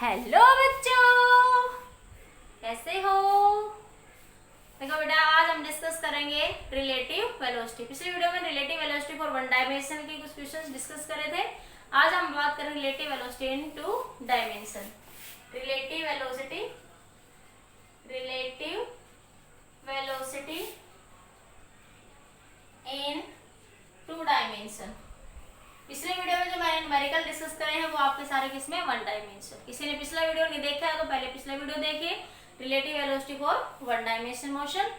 Hello बच्चों, कैसे हो? देखो बेटा, आज हम डिस्कस करेंगे रिलेटिव वेलोसिटी। पिछले वीडियो में relative velocity for one dimension के कुछ क्वेश्चंस डिस्कस करे थे। आज हम बात करें relative velocity in two dimension. Relative velocity in two dimension. पिछले वीडियो में जो मैंने न्यूमेरिकल डिस्कस करे हैं वो आपके सारे किसमें वन डायमेंशन। किसी ने पिछला वीडियो नहीं देखा है तो पहले पिछला वीडियो देखिए, relative velocity for one dimension motion.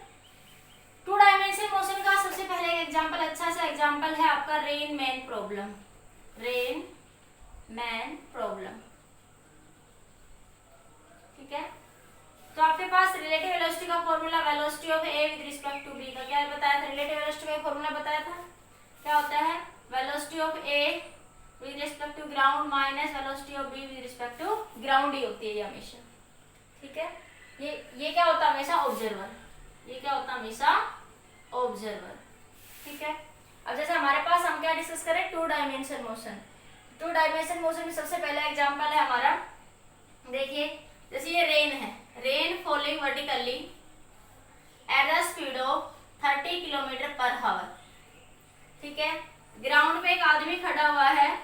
Two dimension motion का सबसे पहले एक एग्जांपल, अच्छा सा एग्जांपल है आपका rain man problem. Rain man problem, ठीक है। तो आपके पास रिलेटिव वेलोसिटी का formula velocity of A with respect to B का क्या बताया था? रिलेटिव वेलोसिटी का फॉर्मूला बताया था, क्या होता है? Velocity of A with respect to ground minus velocity of B with respect to ground ही होती है ये हमेशा, ठीक है। ये क्या होता है हमेशा? ऑब्जर्वर। ये क्या होता है हमेशा? ऑब्जर्वर, ठीक है। अब जैसे हमारे पास हम क्या डिस्कस करें? Two dimension motion. Two dimension motion में सबसे पहला एग्जांपल है हमारा, देखिए जैसे ये रेन है, rain falling vertically at the speed of 30 kilometre per our, ठीक है। ग्राउंड पे एक आदमी खड़ा हुआ है,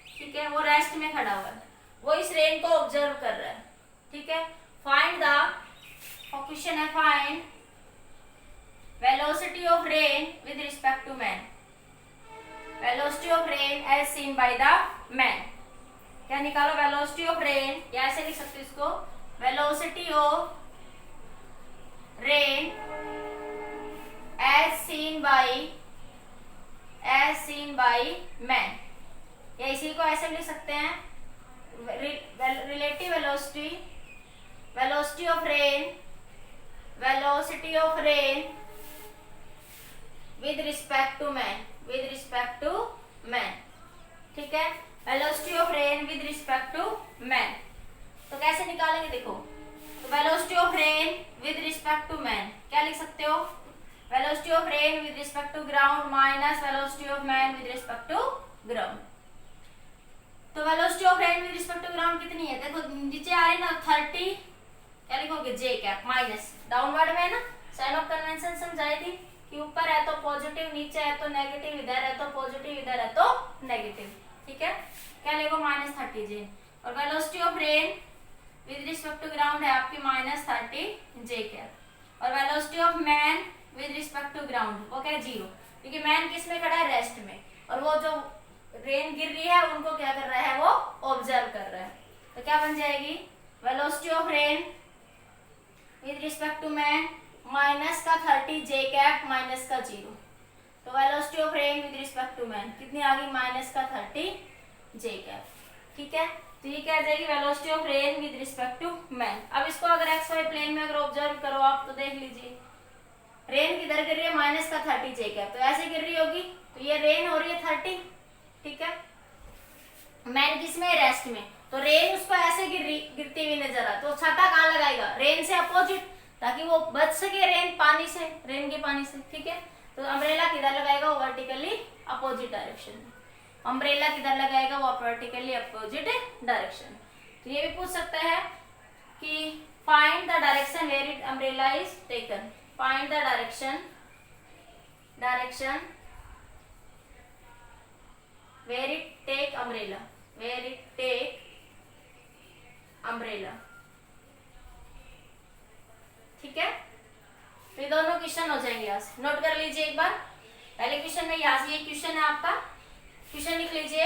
ठीक है, वो रेस्ट में खड़ा हुआ है, वो इस रेन को ऑब्जर्व कर रहा है, ठीक है। फाइंड द क्वेश्चन है, find velocity of rain with respect to man. Velocity of rain as seen by the man, क्या निकालो? वेलोसिटी ऑफ रेन, या ऐसे लिख सकते हो इसको, velocity of rain as seen by man, या इसी को ऐसे लिख सकते हैं, relative velocity, velocity of rain with respect to man, ठीक है। Velocity of rain with respect to man, तो कैसे निकालेंगे? देखो, तो velocity of rain with respect to man क्या लिख सकते हो? Velocity of rain with respect to ground minus velocity of man with respect to ground. तो velocity of rain with respect to ground कितनी है? देखो नीचे आ रही ना 30, क्या लिखोगे? जे कैप माइनस, डाउनवर्ड में है ना, साइन ऑफ कन्वेंशन समझाई थी कि ऊपर है तो पॉजिटिव, नीचे है तो नेगेटिव, इधर है तो पॉजिटिव, इधर है तो नेगेटिव, ठीक है। क्या लिखो? Minus 30 J. और velocity of rain with respect to ground है आपकी माइनस 30 जे कैप। और velocity of man with respect to ground वो क्या है? 0, क्योंकि मैन किस में खड़ा है? रेस्ट में, और वो जो रेन गिर रही है उनको क्या कर रहा है? वो ऑब्जर्व कर रहा है। तो क्या बन जाएगी? Velocity of rain with respect to man minus का 30 जे कैप माइनस का 0, तो velocity of rain with respect to man कितनी आ गई? माइनस का 30 जे कैप, ठीक है। तो ये क्या आ जाएगी? Velocity of rain with respect to man. अब इसको अगर एक्स वाई प्लेन में अगर ऑब्जर्व करो आप, तो देख लीजिए रेन किधर गिर रही है? माइनस का 30 जे कैप, तो ऐसे गिर रही होगी, तो ये रेन हो रही है 30, ठीक है। मैन किस में? रेस्ट में, तो रेन उसको ऐसे गिरती हुई नजर आ, तो छाता कहाँ लगाएगा? रेन से अपोजिट, ताकि वो बच सके रेन पानी से, रेन के पानी से, ठीक है। तो अम्ब्रेला किधर लगाएगा? वो वर्टिकली अपोजिट डायरेक्शन में। अम्ब्रेला किधर लगाएगा? वो वर्टिकली अपोजिट डायरेक्शन। तो ये भी पूछ सकता है कि find the direction where it umbrella is taken. Find the direction where it take umbrella, ठीक है। तो ये दोनों क्वेश्चन हो जाएंगे, यहाँ से नोट कर लीजिए एक बार। पहले क्वेश्चन में यहाँ से ये क्वेश्चन है आपका, क्वेश्चन लिख लीजिए,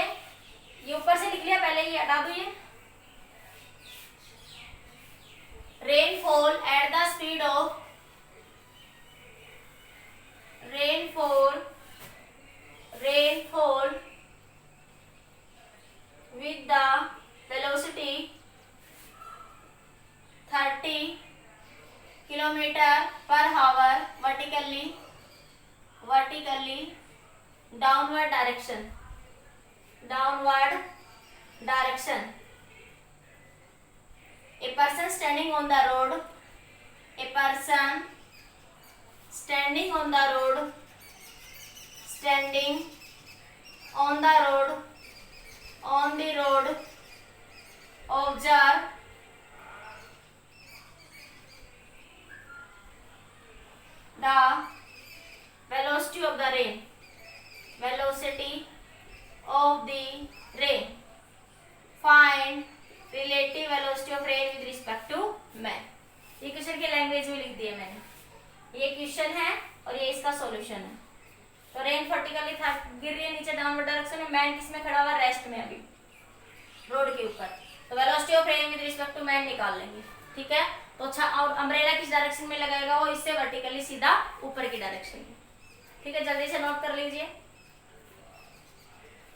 ये ऊपर से लिख लिया, पहले ये हटा दो। ये rainfall at the speed of rainfall with the velocity 30 kilometer per hour vertically downward direction, a person standing on the road, standing on the road observe the velocity of the rain, velocity of the rain, find relative velocity of rain with respect to man. ये question की language में लिख दिया मैंने, ये question है और ये इसका सॉल्यूशन है। तो रेन वर्टिकली गिर रही है नीचे डाउनवर्ड डायरेक्शन में, मैन किस में खड़ा हुआ है, रेस्ट में अभी रोड के ऊपर। तो velocity of rain with respect to man निकाल लेंगे, ठीक है। तो अच्छा, और अम्ब्रेला किस डायरेक्शन में लगाएगा, वो इससे वर्टिकली सीधा ऊपर की डायरेक्शन में, ठीक है। जल्दी से नोट कर लीजिए,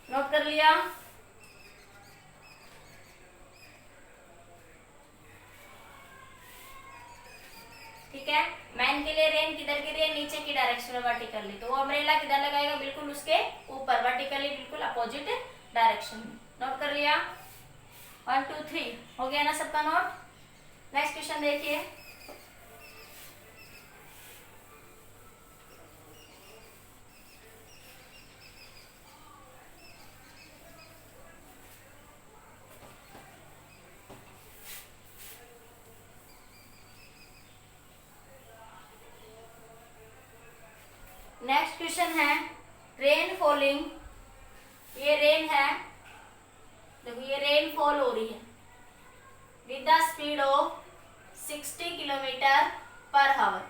नोट कर लिया। ठीक है, मैन के लिए रेन किधर गिर रही है, नीचे की डायरेक्शन में वर्टिकली, तो वो अम्ब्रेला किधर लगाएगा, बिल्कुल उसके ऊपर वर्टिकली, बिल्कुल अपोजिट डायरेक्शन में। नोट कर लिया, 1 2 3 हो गया ना सबका नोट। नेक्स्ट क्वेश्चन देखिए, नेक्स्ट क्वेश्चन है रेन फॉलिंग। ये रेन है, देखो ये रेन फॉल हो रही है with the speed of 60 kilometre per our,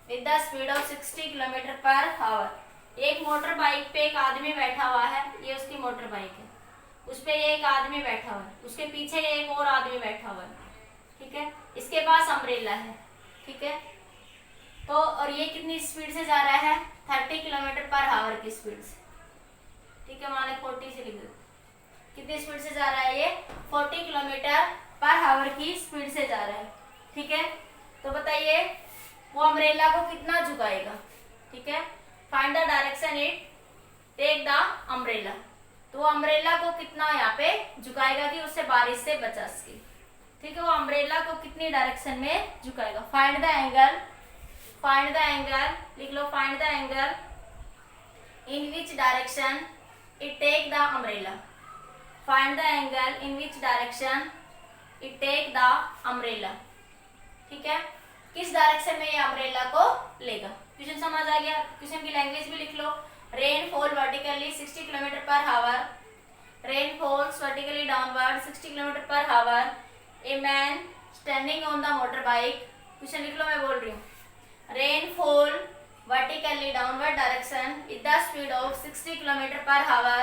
with the speed of 60 kilometre per our. एक मोटर बाइक पे एक आदमी बैठा हुआ है, ये उसकी मोटर बाइक है, उस पे एक आदमी बैठा हुआ है, उसके पीछे एक और आदमी बैठा हुआ है, ठीक है। इसके पास अम्ब्रेला है, ठीक है। तो और ये कितनी स्पीड से जा रहा है, 30 किलोमीटर पर आवर की स्पीड से, ठीक है। मान लो 40 से लिख दो, कितनी स्पीड से जा रहा है, ये 40 किलोमीटर पर आवर की स्पीड से जा रहा है, ठीक है। तो बताइए वो अम्ब्रेला को कितना झुकाएगा, ठीक है। Find the direction it take the umbrella, तो वो अम्ब्रेला को कितना यहाँ पे झुकाएगा कि उससे बारिश से बचा सके, ठीक है। वो अम्ब्रेला को कितनी डायरेक्शन में झुकाएगा। Find the angle, find the angle लिख लो, find the angle in which direction it take the umbrella, find the angle in which direction it take the umbrella, ठीक है। किस डायरेक्शन में ये अम्ब्रेला को लेगा। क्वेश्चन समझ आ गया, क्वेश्चन की लैंग्वेज भी लिख लो। Rain fall vertically 60 kilometre per hour, rain falls vertically downward 60 kilometre per hour, a man standing on the motor bike. Question लिख लो, मैं बोल रही हूँ। Rain fall vertically downward direction with the speed of 60 km per hour,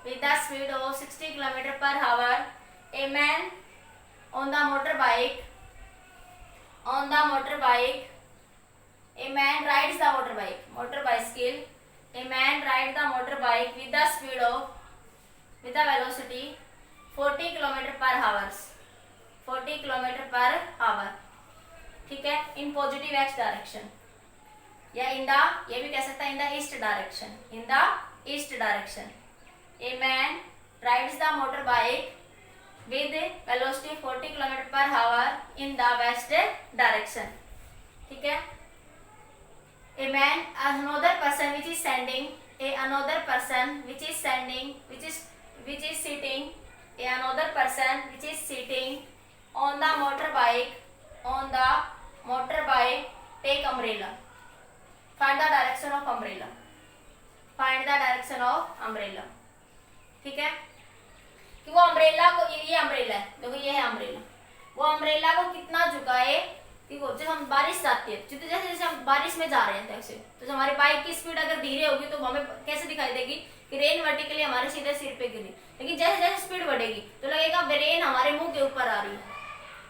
with the speed of 60 km per hour, a man on the motorbike, on the motorbike, a man rides the motorbike, motor bicycle, a man rides the motorbike with the speed of, with the velocity 40 km per hour, 40 km per hour, ठीक है। In positive x direction, या in the, ये भी कह सकता है in the east direction, in the east direction. A man rides the motor bike with velocity 40 kilometre per our in the west direction, ठीक है। A man, another person which is standing, a another person which is standing, which is sitting, a another person which is sitting on the motor bike, on the motorbike take umbrella, find the direction of umbrella, find the direction of umbrella, ठीक है। कि वो umbrella को, ये umbrella है, देखो ये है अम्ब्रेला, वो अम्ब्रेला को कितना झुकाए। देखो जब हम बारिश आती है, जैसे जैसे हम बारिश में जा रहे हैं ऐसे, तो हमारी बाइक की स्पीड अगर धीरे होगी तो हमें कैसे दिखाई देगी कि रेन वर्टिकली हमारे सीधे सिर पे गिरी, लेकिन जैसे जैसे स्पीड बढ़ेगी तो लगेगा रेन हमारे मुंह के ऊपर आ रही है।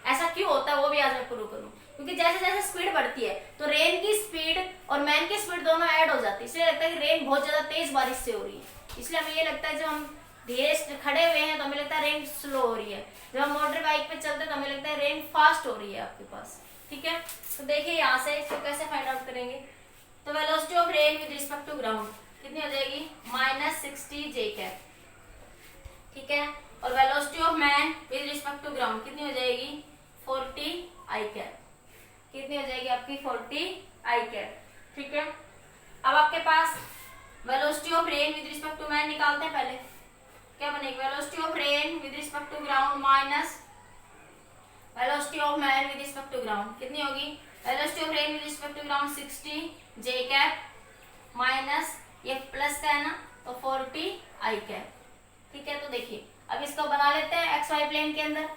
ऐसा क्यों होता है वो भी आज मैं प्रूव करूँ, क्योंकि जैसे जैसे स्पीड बढ़ती है तो रेन की स्पीड और मैन की स्पीड दोनों ऐड हो जाती है, इसलिए लगता है कि रेन बहुत ज्यादा तेज बारिश से हो रही है। इसलिए हमें ये लगता है जब हम धीरे खड़े हुए हैं तो हमें लगता है रेन स्लो हो रही है, जब हम मोटर बाइक पे चलते हैं तो हमें लगता है रेन फास्ट हो रही है आपके पास, ठीक है। तो देखिए यहाँ से इसको कैसे फाइंड आउट करेंगे। तो velocity of rain with respect to ground कितनी हो जाएगी, -60 j कैप, ठीक है। और velocity of man with respect to ground कितनी हो जाएगी, 40 I कैप, कितनी हो जाएगी आपकी 40 I कैप, ठीक है। अब आपके पास velocity of rain with respect to man निकालते हैं। पहले क्या बनेगी, velocity of rain with respect to ground ground minus velocity of man with respect to ground कितनी होगी? Velocity of rain with respect to ground 60 J cap minus ये plus का है ना तो 40 आई कैप। ठीक है, तो देखिए अब इसको बना लेते हैं एक्स वाई प्लेन के अंदर,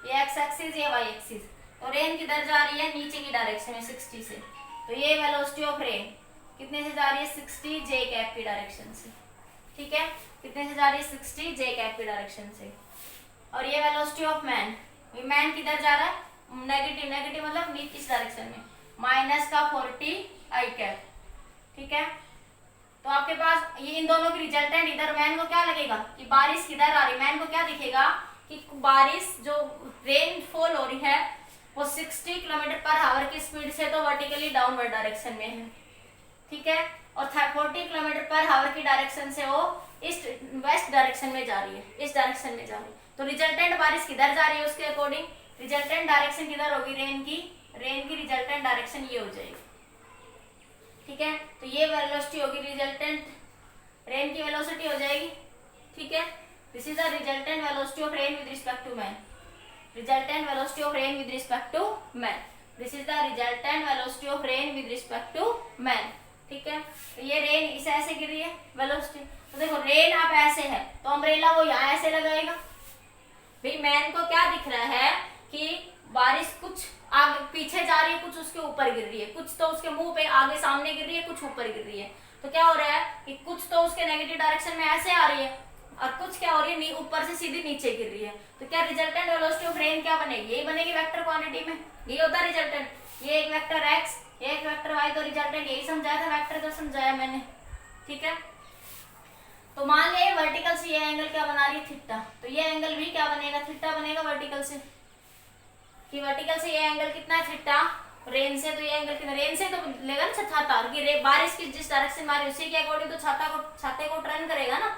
ये एक्स एक्सिस ये वाई एक्सिस। तो रेन किधर जा रही है? नीचे की डायरेक्शन में 60 से। तो ये वेलोसिटी ऑफ रेन कितने से जा रही है? 60 जे कैप की डायरेक्शन से। ठीक है, कितने से जा रही है? 60 जे कैप की डायरेक्शन से। और ये वेलोसिटी ऑफ मैन, मैन किधर जा रहा है? नेगेटिव, नेगेटिव मतलब नीचे इस डायरेक्शन में, माइनस का 40 आई कैप। ठीक है, तो आपके पास ये इन दोनों की रिजल्टेंट, इधर मैन को क्या लगेगा कि बारिश किधर आ रही, मैन को क्या दिखेगा कि बारिश जो रेन फॉल हो रही है वो 60 किलोमीटर पर आवर की स्पीड से तो वर्टिकली डाउनवर्ड डायरेक्शन में है। ठीक है, और 40 किलोमीटर पर आवर की डायरेक्शन से वो ईस्ट वेस्ट डायरेक्शन में जा रही है, इस डायरेक्शन में जा रही है। तो रिजल्टेंट बारिश किधर जा रही है उसके अकॉर्डिंग रिजल्टेंट डायरेक्शन किधर होगी? रेन की रिजल्टेंट डायरेक्शन ये हो जाएगी। ठीक है, तो ये वेलोसिटी होगी रिजल्टेंट, रेन की वेलोसिटी हो जाएगी। ठीक है, this is the resultant velocity of rain with respect to man, resultant velocity of rain with respect to man, this is the resultant velocity of rain with respect to man. ठीक है, तो ये rain इसे ऐसे गिर रही है velocity, तो देखो रेन आप ऐसे है तो अम्ब्रेला वो यहाँ ऐसे लगाएगा। भाई मैन को क्या दिख रहा है कि बारिश कुछ आगे पीछे जा रही है, कुछ उसके ऊपर गिर रही है, कुछ तो उसके मुंह पे आगे सामने गिर रही है, कुछ ऊपर गिर रही है। तो क्या हो रहा है कि कुछ तो उसके नेगेटिव डायरेक्शन में ऐसे आ रही है और कुछ क्या हो रही है ऊपर से सीधी नीचे गिर रही है। तो क्या रिजल्टेंट वेलोसिटी ऑफ रेन क्या बनेगी? यही बनेगी वेक्टर क्वांटिटी में, ये होता है रिजल्टेंट। ये एक वेक्टर एक्स, ये एक वेक्टर वाई, तो रिजल्टेंट यही समझाया था, वेक्टर तो समझाया मैंने। ठीक है, तो मान लिया वर्टिकल से ये एंगल क्या बना रही है? थीटा। तो ये एंगल भी क्या बनेगा? थीटा बनेगा वर्टिकल से, कि वर्टिकल से ये एंगल कितना है? थीटा। रेन से तो ये एंगल कितना? रेन से तो लेगा ना छाता, कि बारिश की जिस डायरेक्शन मारी उसी के अकॉर्डिंग तो छाते को टर्न करेगा ना।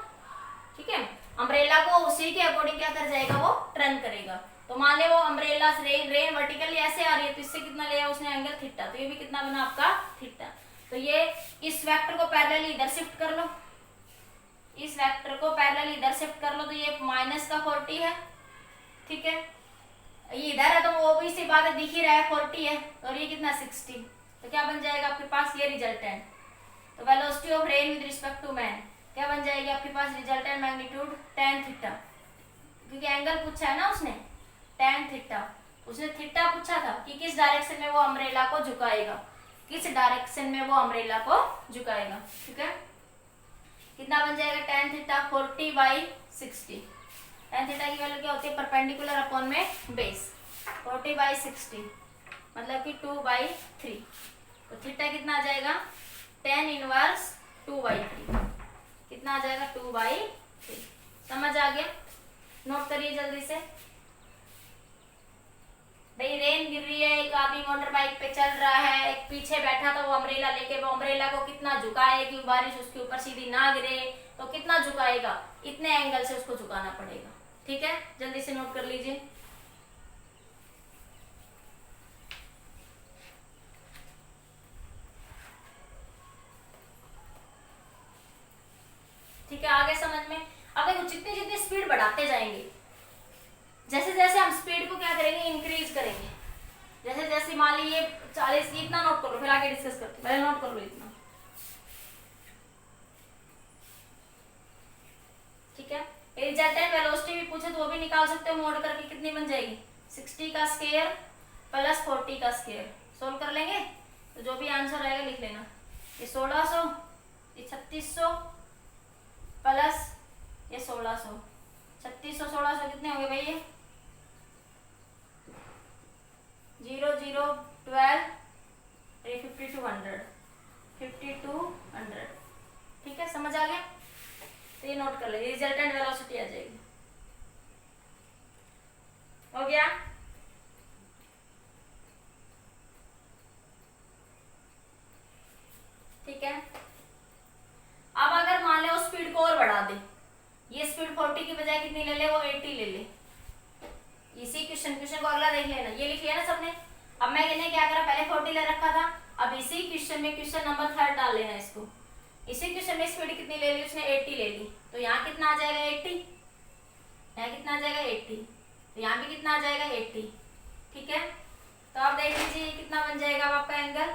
ठीक है, अम्ब्रेला को उसी के अकॉर्डिंग क्या कर जाएगा? वो टर्न करेगा। तो मान ले वो अम्ब्रेला से रेन वर्टिकली ऐसे आ रही है तो इससे कितना लिया उसने? Angle theta. तो ये भी कितना बना आपका? थीटा। तो ये इस वेक्टर को पैरेलली इधर शिफ्ट कर लो, इस वेक्टर को पैरेलल इधर शिफ्ट कर लो, तो ये माइनस का 40 है। ठीक है, ये इधर है तो वो भी सी बात है, दिख ही रहा है 40 है, और ये कितना? 60। तो क्या बन जाएगा आपके पास? ये रिजल्टेंट। तो velocity of rain with respect to man क्या बन जाएगी आपके पास? रिजल्टेंट मैग्नीट्यूड tan थीटा, क्योंकि एंगल पूछा है ना उसने tan थीटा। उसने थीटा पूछा था कि किस डायरेक्शन में वो अम्ब्रेला को झुकाएगा, किस डायरेक्शन में वो अम्ब्रेला को झुकाएगा। ठीक है, कितना बन जाएगा? tan theta 40/60। tan थीटा की वैल्यू क्या होती है? परपेंडिकुलर अपॉन में बेस, 40/60 मतलब कि 2/3। तो थीटा कितना आ जाएगा? tan इनवर्स 2/3 कितना आ जाएगा? 2/3। समझ आ गया? नोट करिए जल्दी से। भाई रेन गिर रही है, एक आदमी मोटर बाइक पे चल रहा है, एक पीछे बैठा था वो अम्ब्रेला लेके, वो अम्ब्रेला को कितना झुकाए कि बारिश उसके ऊपर सीधी ना गिरे, तो कितना झुकाएगा? इतने एंगल से उसको झुकाना पड़ेगा। ठीक है, जल्दी से नोट कर लीजिए। ठीक है, आगे समझ में। अब देखो जितनी जितनी स्पीड बढ़ाते जाएंगे, जैसे जैसे हम स्पीड को क्या करेंगे? इंक्रीज करेंगे। जैसे जैसे मान लीजिए 40, इतना नोट कर लो, फिर आगे डिस्कस करते हैं। पहले नोट कर लो इतना। ठीक है, रिजल्टेंट वेलोसिटी भी पूछे तो वो भी निकाल सकते हो मोड करके। कितनी बन जाएगी? 60 का स्क्वायर प्लस 40 का स्क्वायर। सोल्व कर लेंगे तो जो भी आंसर आएगा लिख लेना। ये 1600, ये 3600 प्लस ये 1600, 3600 1600 कितने हो गए भाई? ये 0 0 12 5200 5200। ठीक है, समझ आ गया? तो ये नोट कर ले, रिजल्टेंट वेलोसिटी आ जाएगी। हो गया? ठीक है, अब अगर मान ले उस स्पीड को और बढ़ा दे, ये स्पीड 40 की बजाय कितनी ले ले? वो 80 ले ले। इसी क्वेश्चन को अगला देख लेना, ये लिख लिया ना सबने। अब मैं कहने क्या करा, पहले 40 ले रखा था, अब इसी क्वेश्चन में क्वेश्चन नंबर 3 डाल लेना इसको। इसी क्वेश्चन में स्पीड कितनी ले ली उसने? 80 ले ली। तो यहाँ कितना आ जाएगा? 80। यहाँ कितना आ जाएगा? 80। तो यहाँ भी कितना आ जाएगा 80। ठीक है, तो आप देख लीजिए कितना बन जाएगा अब आपका एंगल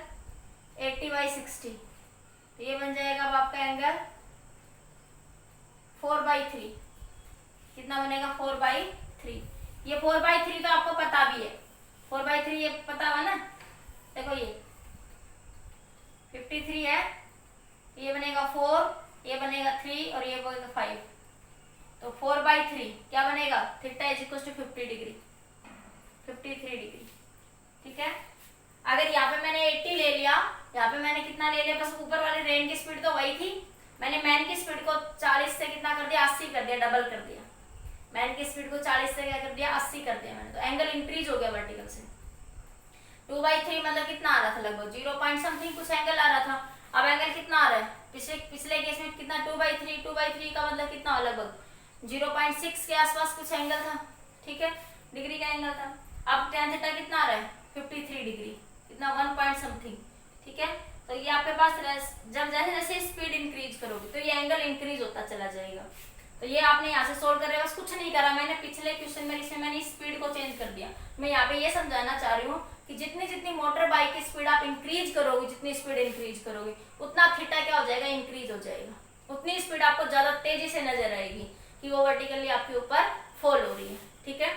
80/60। तो ये बन जाएगा अब आपका एंगल 4/3। कितना बनेगा 4/3। ये 4/3 तो आपको पता भी है, 4/3 ये पता हुआ ना। देखो ये 53 है, ये बनेगा 4, ये बनेगा 3 और ये बनेगा 5। तो 4/3 क्या बनेगा, theta is equal to 50 degree, 53 degree. ठीक है, अगर यहाँ पे मैंने 80 ले लिया, यहाँ पे मैंने कितना ले लिया, बस ऊपर वाली रेन की स्पीड तो वही थी, मैंने मैन की स्पीड को 40 से कितना कर दिया, 80 कर दिया, डबल कर दिया। मैन की स्पीड को 40 से क्या कर दिया, 80 कर दिया मैंने, तो एंगल इंक्रीज हो गया वर्टिकल से। 2/3 मतलब कितना आ रहा था, लगभग 0 पॉइंट समथिंग कुछ एंगल आ रहा था। अब एंगल कितना आ रहा है, पिछले केस में कितना 2/3 का मतलब कितना, लगभग 0.6 के आसपास कुछ एंगल था। ठीक है, डिग्री का एंगल था। अब tan थीटा कितना आ रहा है, 53 डिग्री, कितना 1 पॉइंट समथिंग। ठीक है, तो ये आपके पास जब जैसे जैसे स्पीड इंक्रीज करोगे तो ये एंगल इंक्रीज होता चला जाएगा। तो ये आपने यहाँ से सोल्व कर रहे हो, बस कुछ नहीं करा मैंने, पिछले क्वेश्चन में इसमें मैंने स्पीड को चेंज कर दिया। मैं यहाँ पे ये समझाना चाह रही हूँ कि जितनी जितनी मोटर बाइक की स्पीड आप इंक्रीज करोगे, जितनी स्पीड इंक्रीज करोगे उतना थीटा क्या हो जाएगा, इंक्रीज हो जाएगा। उतनी स्पीड आपको ज्यादा तेजी से नजर आएगी कि वो वर्टिकली आपके ऊपर फॉल हो रही है। ठीक है,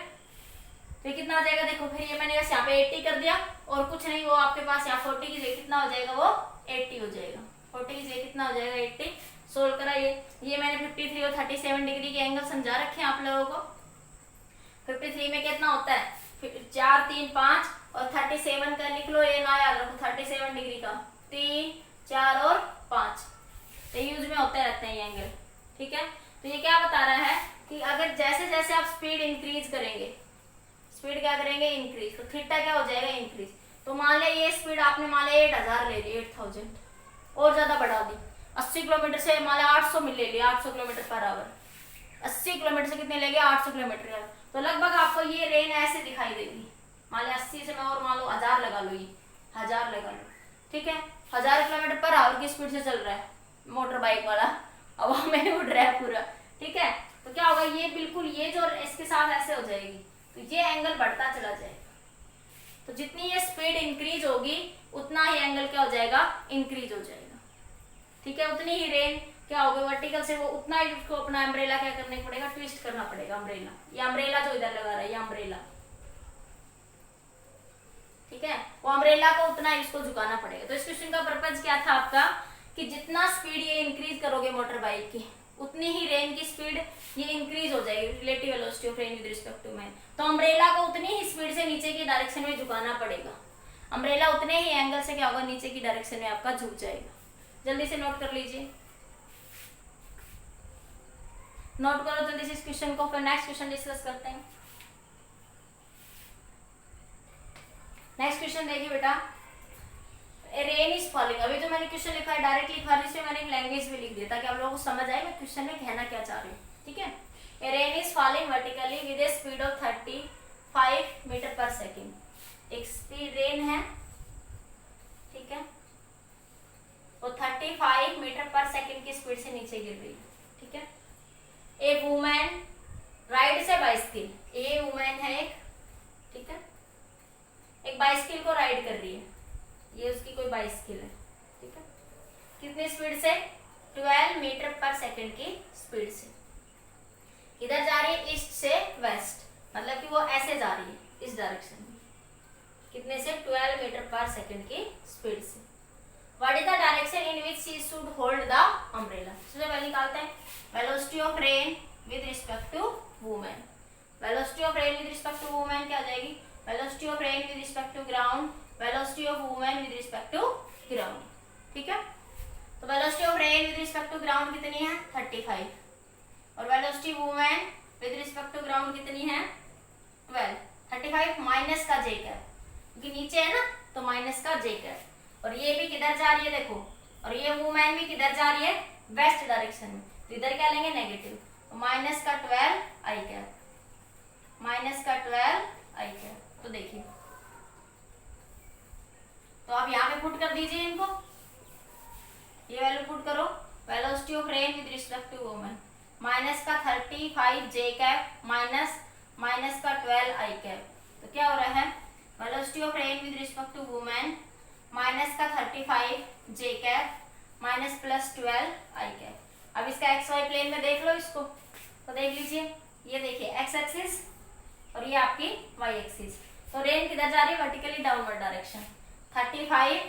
तो कितना आ जाएगा, देखो फिर ये मैंने बस यहाँ पे 80 कर दिया और कुछ नहीं, वो आपके पास यहाँ 40 की जगह कितना हो जाएगा, वो 80 हो जाएगा। 40 की जगह कितना हो जाएगा, 80। सोल्व करा ये मैंने 53 और 37 डिग्री के एंगल समझा रखे हैं आप लोगों को। 53 में कितना होता है, 4 3 5 और 37 का लिख लो, ये ना याद रखो, 37 डिग्री का 3 4 और 5 तो यूज में होते रहते हैं ये एंगल। ठीक है, तो ये क्या बता रहा है कि अगर जैसे जैसे आप स्पीड इंक्रीज करेंगे, स्पीड क्या करेंगे, इंक्रीज, तो थीटा क्या हो जाएगा, इंक्रीज। तो मान लिया ये स्पीड आपने मान लिया 8000 ले ली, 8000 और ज्यादा बढ़ा दी, 80 किलोमीटर से मान लिया 800 मिल ले लिया, 800 किलोमीटर पर आवर। 80 किलोमीटर से कितने ले गए, 800 किलोमीटर। तो लगभग आपको ये रेन ऐसे दिखाई देगी। मान लिया 80 से मैं और मान लो 1000 लगा लो, ये 1000 लगा लो। ठीक है, 1000 किलोमीटर पर आवर की स्पीड से चल रहा है मोटर बाइक वाला, हवा में उड़ रहा है पूरा। ठीक है, तो क्या होगा, ये बिल्कुल ये जो इसके साथ ऐसे हो जाएगी, तो ये एंगल बढ़ता चला जाएगा। तो जितनी ये स्पीड इंक्रीज होगी उतना ही एंगल क्या हो जाएगा, इंक्रीज हो जाएगा। ठीक है, उतनी ही रेन क्या होगा वर्टिकल से, वो उतना ही उसको अपना अम्ब्रेला क्या करने पड़ेगा, ट्विस्ट करना पड़ेगा अम्ब्रेला। ये अम्ब्रेला जो इधर लगा रहा है, ये अम्ब्रेला, ठीक है, वो अम्ब्रेला को उतना ही इसको झुकाना पड़ेगा। तो इस क्वेश्चन का पर्पज क्या था आपका, कि जितना स्पीड ये इंक्रीज करोगे मोटर बाइक की, उतनी ही रेन की स्पीड ये इंक्रीज हो जाएगी, relative velocity of rain with respect to man. तो अम्ब्रेला को उतनी ही स्पीड से नीचे की डायरेक्शन में झुकाना पड़ेगा। अम्ब्रेला उतने ही एंगल से क्या होगा, नीचे की डायरेक्शन में आपका झुक जाएगा। जल्दी से नोट कर लीजिए, नोट करो जल्दी से इस क्वेश्चन को, फिर नेक्स्ट क्वेश्चन डिस्कस करते हैं। नेक्स्ट क्वेश्चन देखिए बेटा, रेन इज फॉलिंग। अभी जो मैंने क्वेश्चन लिखा है डायरेक्ट लिखा है, इसमें मैंने एक लैंग्वेज भी लिख दिया ताकि आप लोगों को समझ आए मैं क्वेश्चन में कहना क्या चाह रही हूँ। ठीक है, rain is falling vertically with a speed of 35 meter per second. एक स्पीड रेन है, ठीक है, वो 35 मीटर पर सेकेंड की स्पीड से नीचे गिर रही है। ठीक है, ए वुमेन राइड से बाइसिकल, ए वुमेन है एक, ठीक है, एक बाइसिकल को राइड कर रही है, ये उसकी कोई बाइसिकल है। ठीक है, कितनी स्पीड से, 12 मीटर पर सेकेंड की स्पीड से। इधर जा रही है ईस्ट से वेस्ट, मतलब कि वो ऐसे जा रही है इस डायरेक्शन में, कितने से, 12 मीटर पर सेकेंड की स्पीड से। What is the direction in which she should hold the umbrella. सबसे पहले निकालते हैं velocity of rain with respect to women. Velocity of rain with respect to women क्या हो जाएगी, velocity of rain with respect to ground, velocity of women with respect to ground. ठीक है, तो velocity of rain with respect to ground कितनी है, 35, और velocity women with respect to ground कितनी है, 12। 35 माइनस का जे कैप, क्योंकि नीचे है ना तो माइनस का जे कैप, और ये भी किधर जा रही है देखो, और ये वुमेन भी किधर जा रही है, वेस्ट डायरेक्शन में, तो इधर क्या लेंगे, नेगेटिव, तो माइनस का 12 आई कैप, माइनस का 12 आई कैप। तो देखिए, तो आप यहाँ पे पुट कर दीजिए इनको, ये वैल्यू पुट करो, velocity of rain with respect to women, minus का 35 जे कैप माइनस माइनस का 12 आई कैप। तो क्या हो रहा है, velocity of rain with respect to women minus का 35 J cap minus plus 12 I cap. अब इसका एक्स वाई प्लेन में देख लो इसको, तो देख लीजिए, ये देखिए एक्स एक्सिस और ये आपकी वाई एक्सिस। तो रेन किधर जा रही है, vertically downward direction 35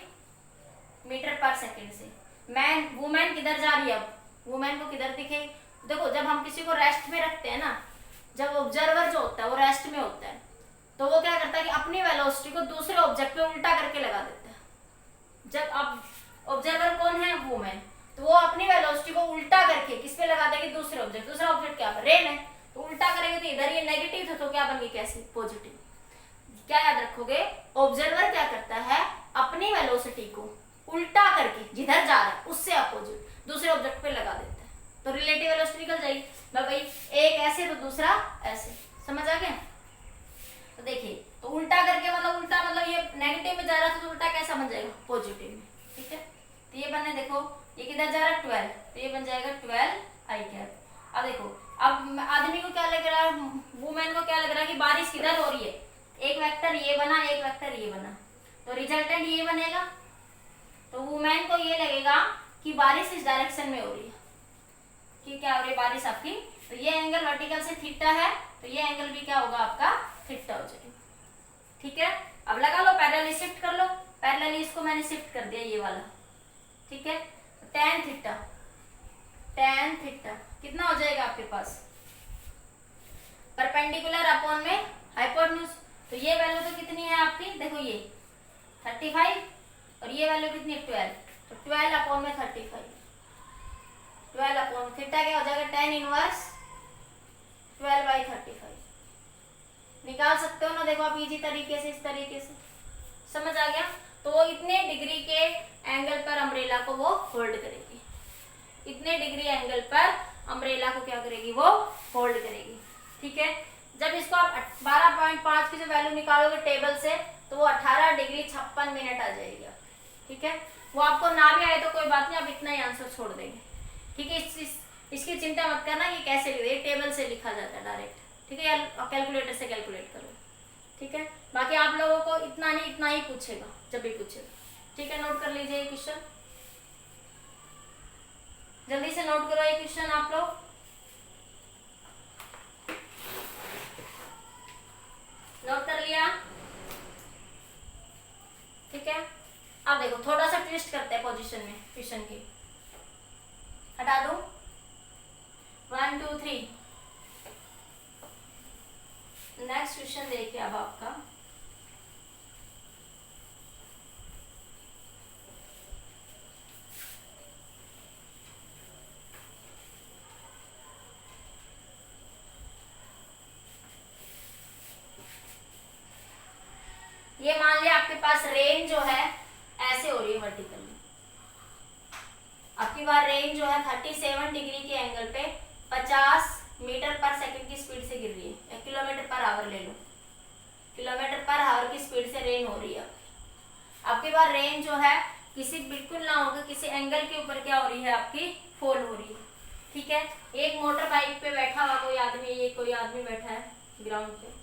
meter per second से। मैन वुमेन किधर जा रही है, अब वुमेन को किधर दिखे, देखो जब हम किसी को रेस्ट में रखते हैं ना, जब ऑब्जर्वर जो होता है वो रेस्ट में होता है, तो वो क्या करता है कि अपनी वेलोसिटी को दूसरे ऑब्जेक्ट पे उल्टा करके लगा देता है। जब अब ऑब्जर्वर कौन है, वुमेन, तो वो अपनी वेलोसिटी को उल्टा करके किस पे लगा देगी, दूसरे ऑब्जेक्ट। दूसरा ऑब्जेक्ट क्या है, रेन है, तो उल्टा करेंगे तो इधर ये नेगेटिव था, तो क्या बन गई, कैसी, पॉजिटिव। क्या याद रखोगे, ऑब्जर्वर क्या करता है, अपनी वेलोसिटी को उल्टा करके जिधर जा रहा है उससे अपोजिट दूसरे ऑब्जेक्ट पे लगा देता है, तो रिलेटिव वेलोसिटी निकल जाएगी। भाई एक ऐसे तो दूसरा ऐसे, समझ आ गया। तो देखिए, तो उल्टा करके मतलब उल्टा मतलब ये नेगेटिव में जा रहा था तो उल्टा कैसा बन जाएगा, पॉजिटिव में। ठीक है, तो ये बने, देखो ये किधर जा रहा है 12, तो ये बन जाएगा 12 आई कैप। अब देखो, अब आदमी को क्या लग रहा है, वुमेन को क्या लग रहा है कि बारिश किधर हो रही है, एक वेक्टर ये बना एक वेक्टर ये बना, तो रिजल्टेंट ये बनेगा। तो वुमेन को ये लगेगा कि बारिश इस डायरेक्शन में हो रही है, कि क्या हो रही है बारिश आपकी, तो ये एंगल वर्टिकल से थीटा है, तो ये एंगल भी क्या होगा आपका, थीटा हो जाएगा। ठीक है, अब लगा लो, पैरेलली शिफ्ट कर लो, पैरेलली इसको मैंने शिफ्ट कर दिया ये वाला। ठीक है, tan थीटा कितना हो जाएगा आपके पास, परपेंडिकुलर अपॉन में हाइपोटेन्यूज, तो ये वैल्यू तो कितनी है आपकी, देखो ये 35 और ये वैल्यू कितनी है 12, तो 12 अपॉन में 35, 12 अपॉन थीटा क्या हो जाएगा, tan इनवर्स 12/35 निकाल सकते हो ना, देखो आप इजी तरीके से, इस तरीके से समझ आ गया। तो वो इतने डिग्री के एंगल पर अम्ब्रेला को वो होल्ड करेगी, इतने डिग्री एंगल पर अम्ब्रेला को क्या करेगी, वो होल्ड करेगी। ठीक है, जब इसको आप 12.5 की जो वैल्यू निकालोगे टेबल से, तो वो 18 डिग्री 56 मिनट आ जाएगी। ठीक है, वो आपको ना भी आए तो कोई बात नहीं, आप इतना ही आंसर छोड़ देंगे। ठीक है, इसकी चिंता मत करना कि कैसे लिखे, टेबल से लिखा जाता है डायरेक्ट। ठीक है, या कैलकुलेटर से कैलकुलेट करो। ठीक है, बाकी आप लोगों को इतना नहीं, इतना ही पूछेगा जब भी पूछेगा। ठीक है, नोट कर लीजिए ये क्वेश्चन, जल्दी से नोट करो ये क्वेश्चन आप लोग। नोट कर लिया। ठीक है, अब देखो थोड़ा सा ट्विस्ट करते हैं पोजीशन में क्वेश्चन की, हटा दो 1 2 3। नेक्स्ट क्वेश्चन देखिए अब आपका, ये मान लिया आपके पास रेन जो है ऐसे हो रही है वर्टिकली, आपकी बार रेन जो है 37 डिग्री के एंगल पे 50 मीटर पर सेकंड की स्पीड से गिर रही है, या किलोमीटर पर आवर ले लो, किलोमीटर पर आवर की स्पीड से रेन हो रही है। आपकी बार रेन जो है किसी बिल्कुल ना होगा, किसी एंगल के ऊपर क्या हो रही है आपकी, फॉल हो रही है। ठीक है, एक मोटर बाइक पे बैठा हुआ कोई आदमी, ये कोई आदमी बैठा है ग्राउंड पे।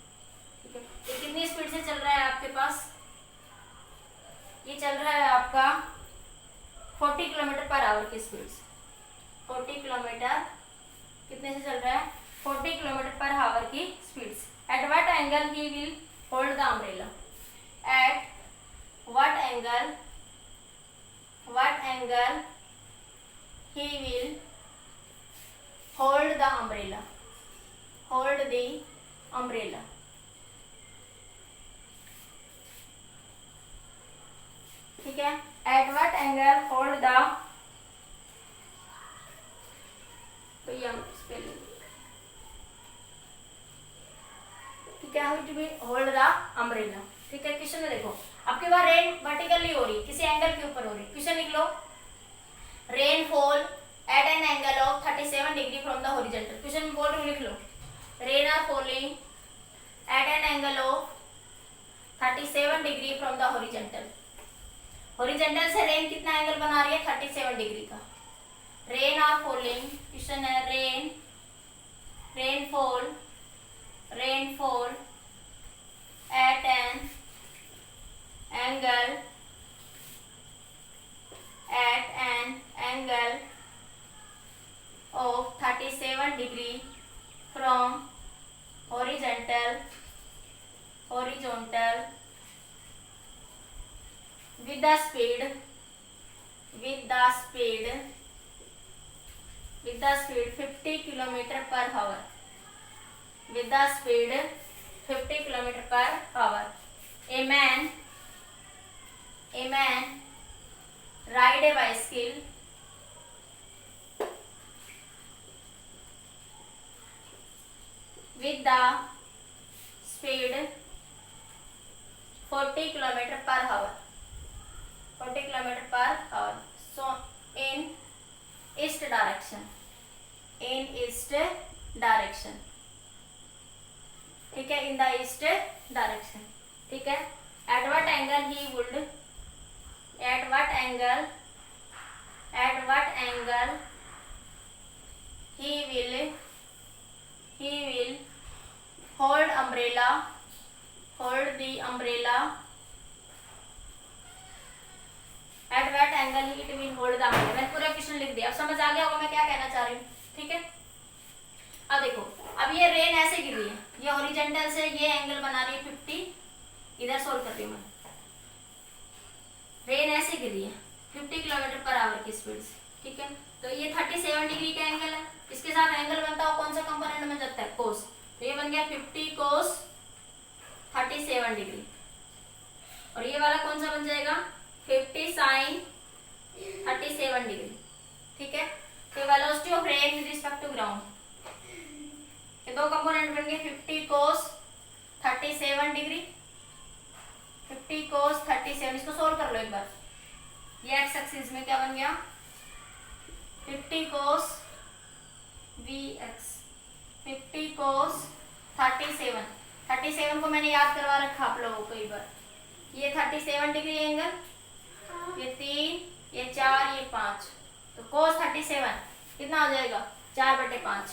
ठीक है, ये कितनी स्पीड से चल रहा है आपके पास, ये चल रहा है आपका 40 किलोमीटर पर आवर की स्पीड से, 40 किलोमीटर कितने से चल रहा है, 40 किलोमीटर पर आवर की स्पीड से। At what angle he will hold the umbrella, at what angle he will hold the umbrella, hold the umbrella। ठीक है, at what angle hold the, तो ये हम स्पेलिंग, ठीक है, it will hold the umbrella। ठीक है, क्वेश्चन में देखो आपके पास रेन वर्टिकली हो रही, किसी एंगल के ऊपर हो रही, क्वेश्चन लिख लो, rain fall at an angle of 37 degree from the horizontal. Question में बोर्ड में लिख लो, rain are falling at an angle of 37 degree from the horizontal. Horizontal से रेन कितना एंगल बना रही है, 37 डिग्री का। रेन आर फॉलिंग, क्वेश्चन है rain fall rainfall at an angle of 37 degree from horizontal with the speed 50 kilometer per hour, with the speed 50 kilometer per hour. A man ride a bicycle with the speed 40 kilometer per hour. So in east direction. ठीक है, in the east direction. ठीक है. At what angle he will hold the umbrella. At what angle it will hold the umbrella. मैंने पूरा question लिख दिया. अब समझ आ गया होगा मैं क्या कहना चाह रही हूँ. ठीक है. अब देखो, अब ये रेन ऐसे गिर रही है, ये हॉरिजॉन्टल से ये एंगल बना रही है 50. इधर सोल्व कर रही हूँ मैं. रेन ऐसे गिर रही है 50 किलोमीटर पर आवर की स्पीड से. ठीक है. तो ये 37 डिग्री का एंगल है. इसके साथ एंगल बनता है कौन सा कंपोनेंट बन जाता है? कोस. तो ये बन गया 50 कोस 37 डिग्री. और ये वाला कौन सा बन जाएगा? 50 साइन 37 डिग्री. ठीक है. तो velocity of rain with respect to ground, ये दो कंपोनेंट बन गए 50 कोस 37 डिग्री. 50 कोस 37, इसको सोल्व कर लो एक बार. ये एक्स एक्सिस में क्या बन गया? 50 कोस vx 50 कोस 37 को मैंने याद करवा रखा आप लोगों को कई बार. ये 37 डिग्री एंगल, ये 3, ये 4, ये 5. तो कोस 37 कितना हो जाएगा? 4/5.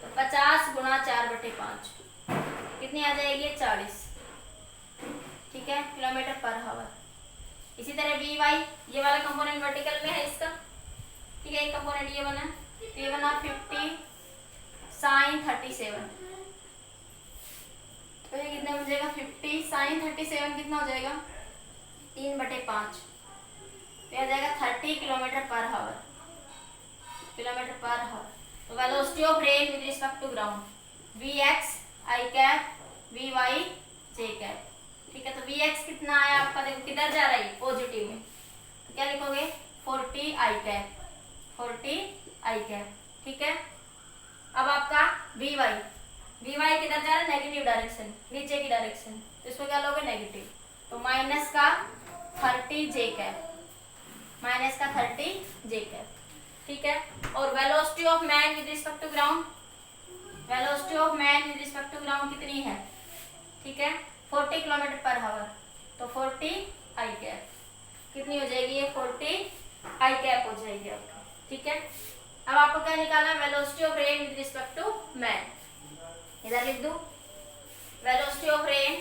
तो 50 गुणा 4/5 कितनी आ जाएगी? 40. ठीक है, किलोमीटर पर आवर. इसी तरह वी वाई, ये वाला कंपोनेंट वर्टिकल में है इसका. ठीक है, एक कंपोनेंट ये बना, ये बना 50 साइन 37. तो ये कितना हो जाएगा? 50 साइन 37 कितना हो जाएगा? 3/5. तो आ जाएगा 30 किलोमीटर पर आवर. तो velocity of rain with respect to ground Vx I cap Vy J cap. ठीक है. तो Vx कितना आया आपका? देखो किधर जा रहा है? पॉजिटिव में. तो क्या लिखोगे? 40 I कैप. ठीक है. अब आपका Vy किधर जा रहा है? नेगेटिव डायरेक्शन, नीचे की डायरेक्शन. तो इसको क्या लोगे? नेगेटिव. तो माइनस का 30 J कैप. ठीक है. और velocity of man with respect to ground, कितनी है? ठीक है, 40 किलोमीटर पर आवर. तो 40 I कैप कितनी हो जाएगी? ये 40 I कैप हो जाएगी आपका. ठीक है. अब आपको क्या निकालना है? Velocity of rain with respect to man. इधर लिख दो velocity of rain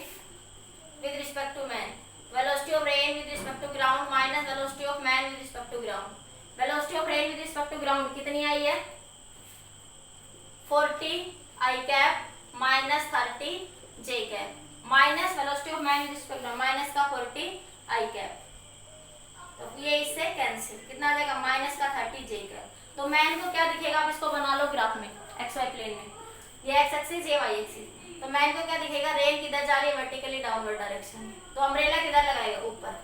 with respect to man. Velocity of rain with respect to ground minus velocity of man with respect to ground. Velocity of rain with respect to ground कितनी आई है? 40 I cap minus 30 J cap minus velocity of man with respect to minus का 40 I cap. तो ये इससे cancel. कितना आ जाएगा? Minus का 30 J कैप. तो मैन को क्या दिखेगा? आप इसको बना लो ग्राफ में, एक्स वाई प्लेन में. ये एक्स एक्सिस, ये वाई एक्सिस. तो मैन को क्या दिखेगा? रेन किधर जा रही है? वर्टिकली डाउनवर्ड डायरेक्शन में. तो अम्ब्रेला किधर लगाएगा? ऊपर.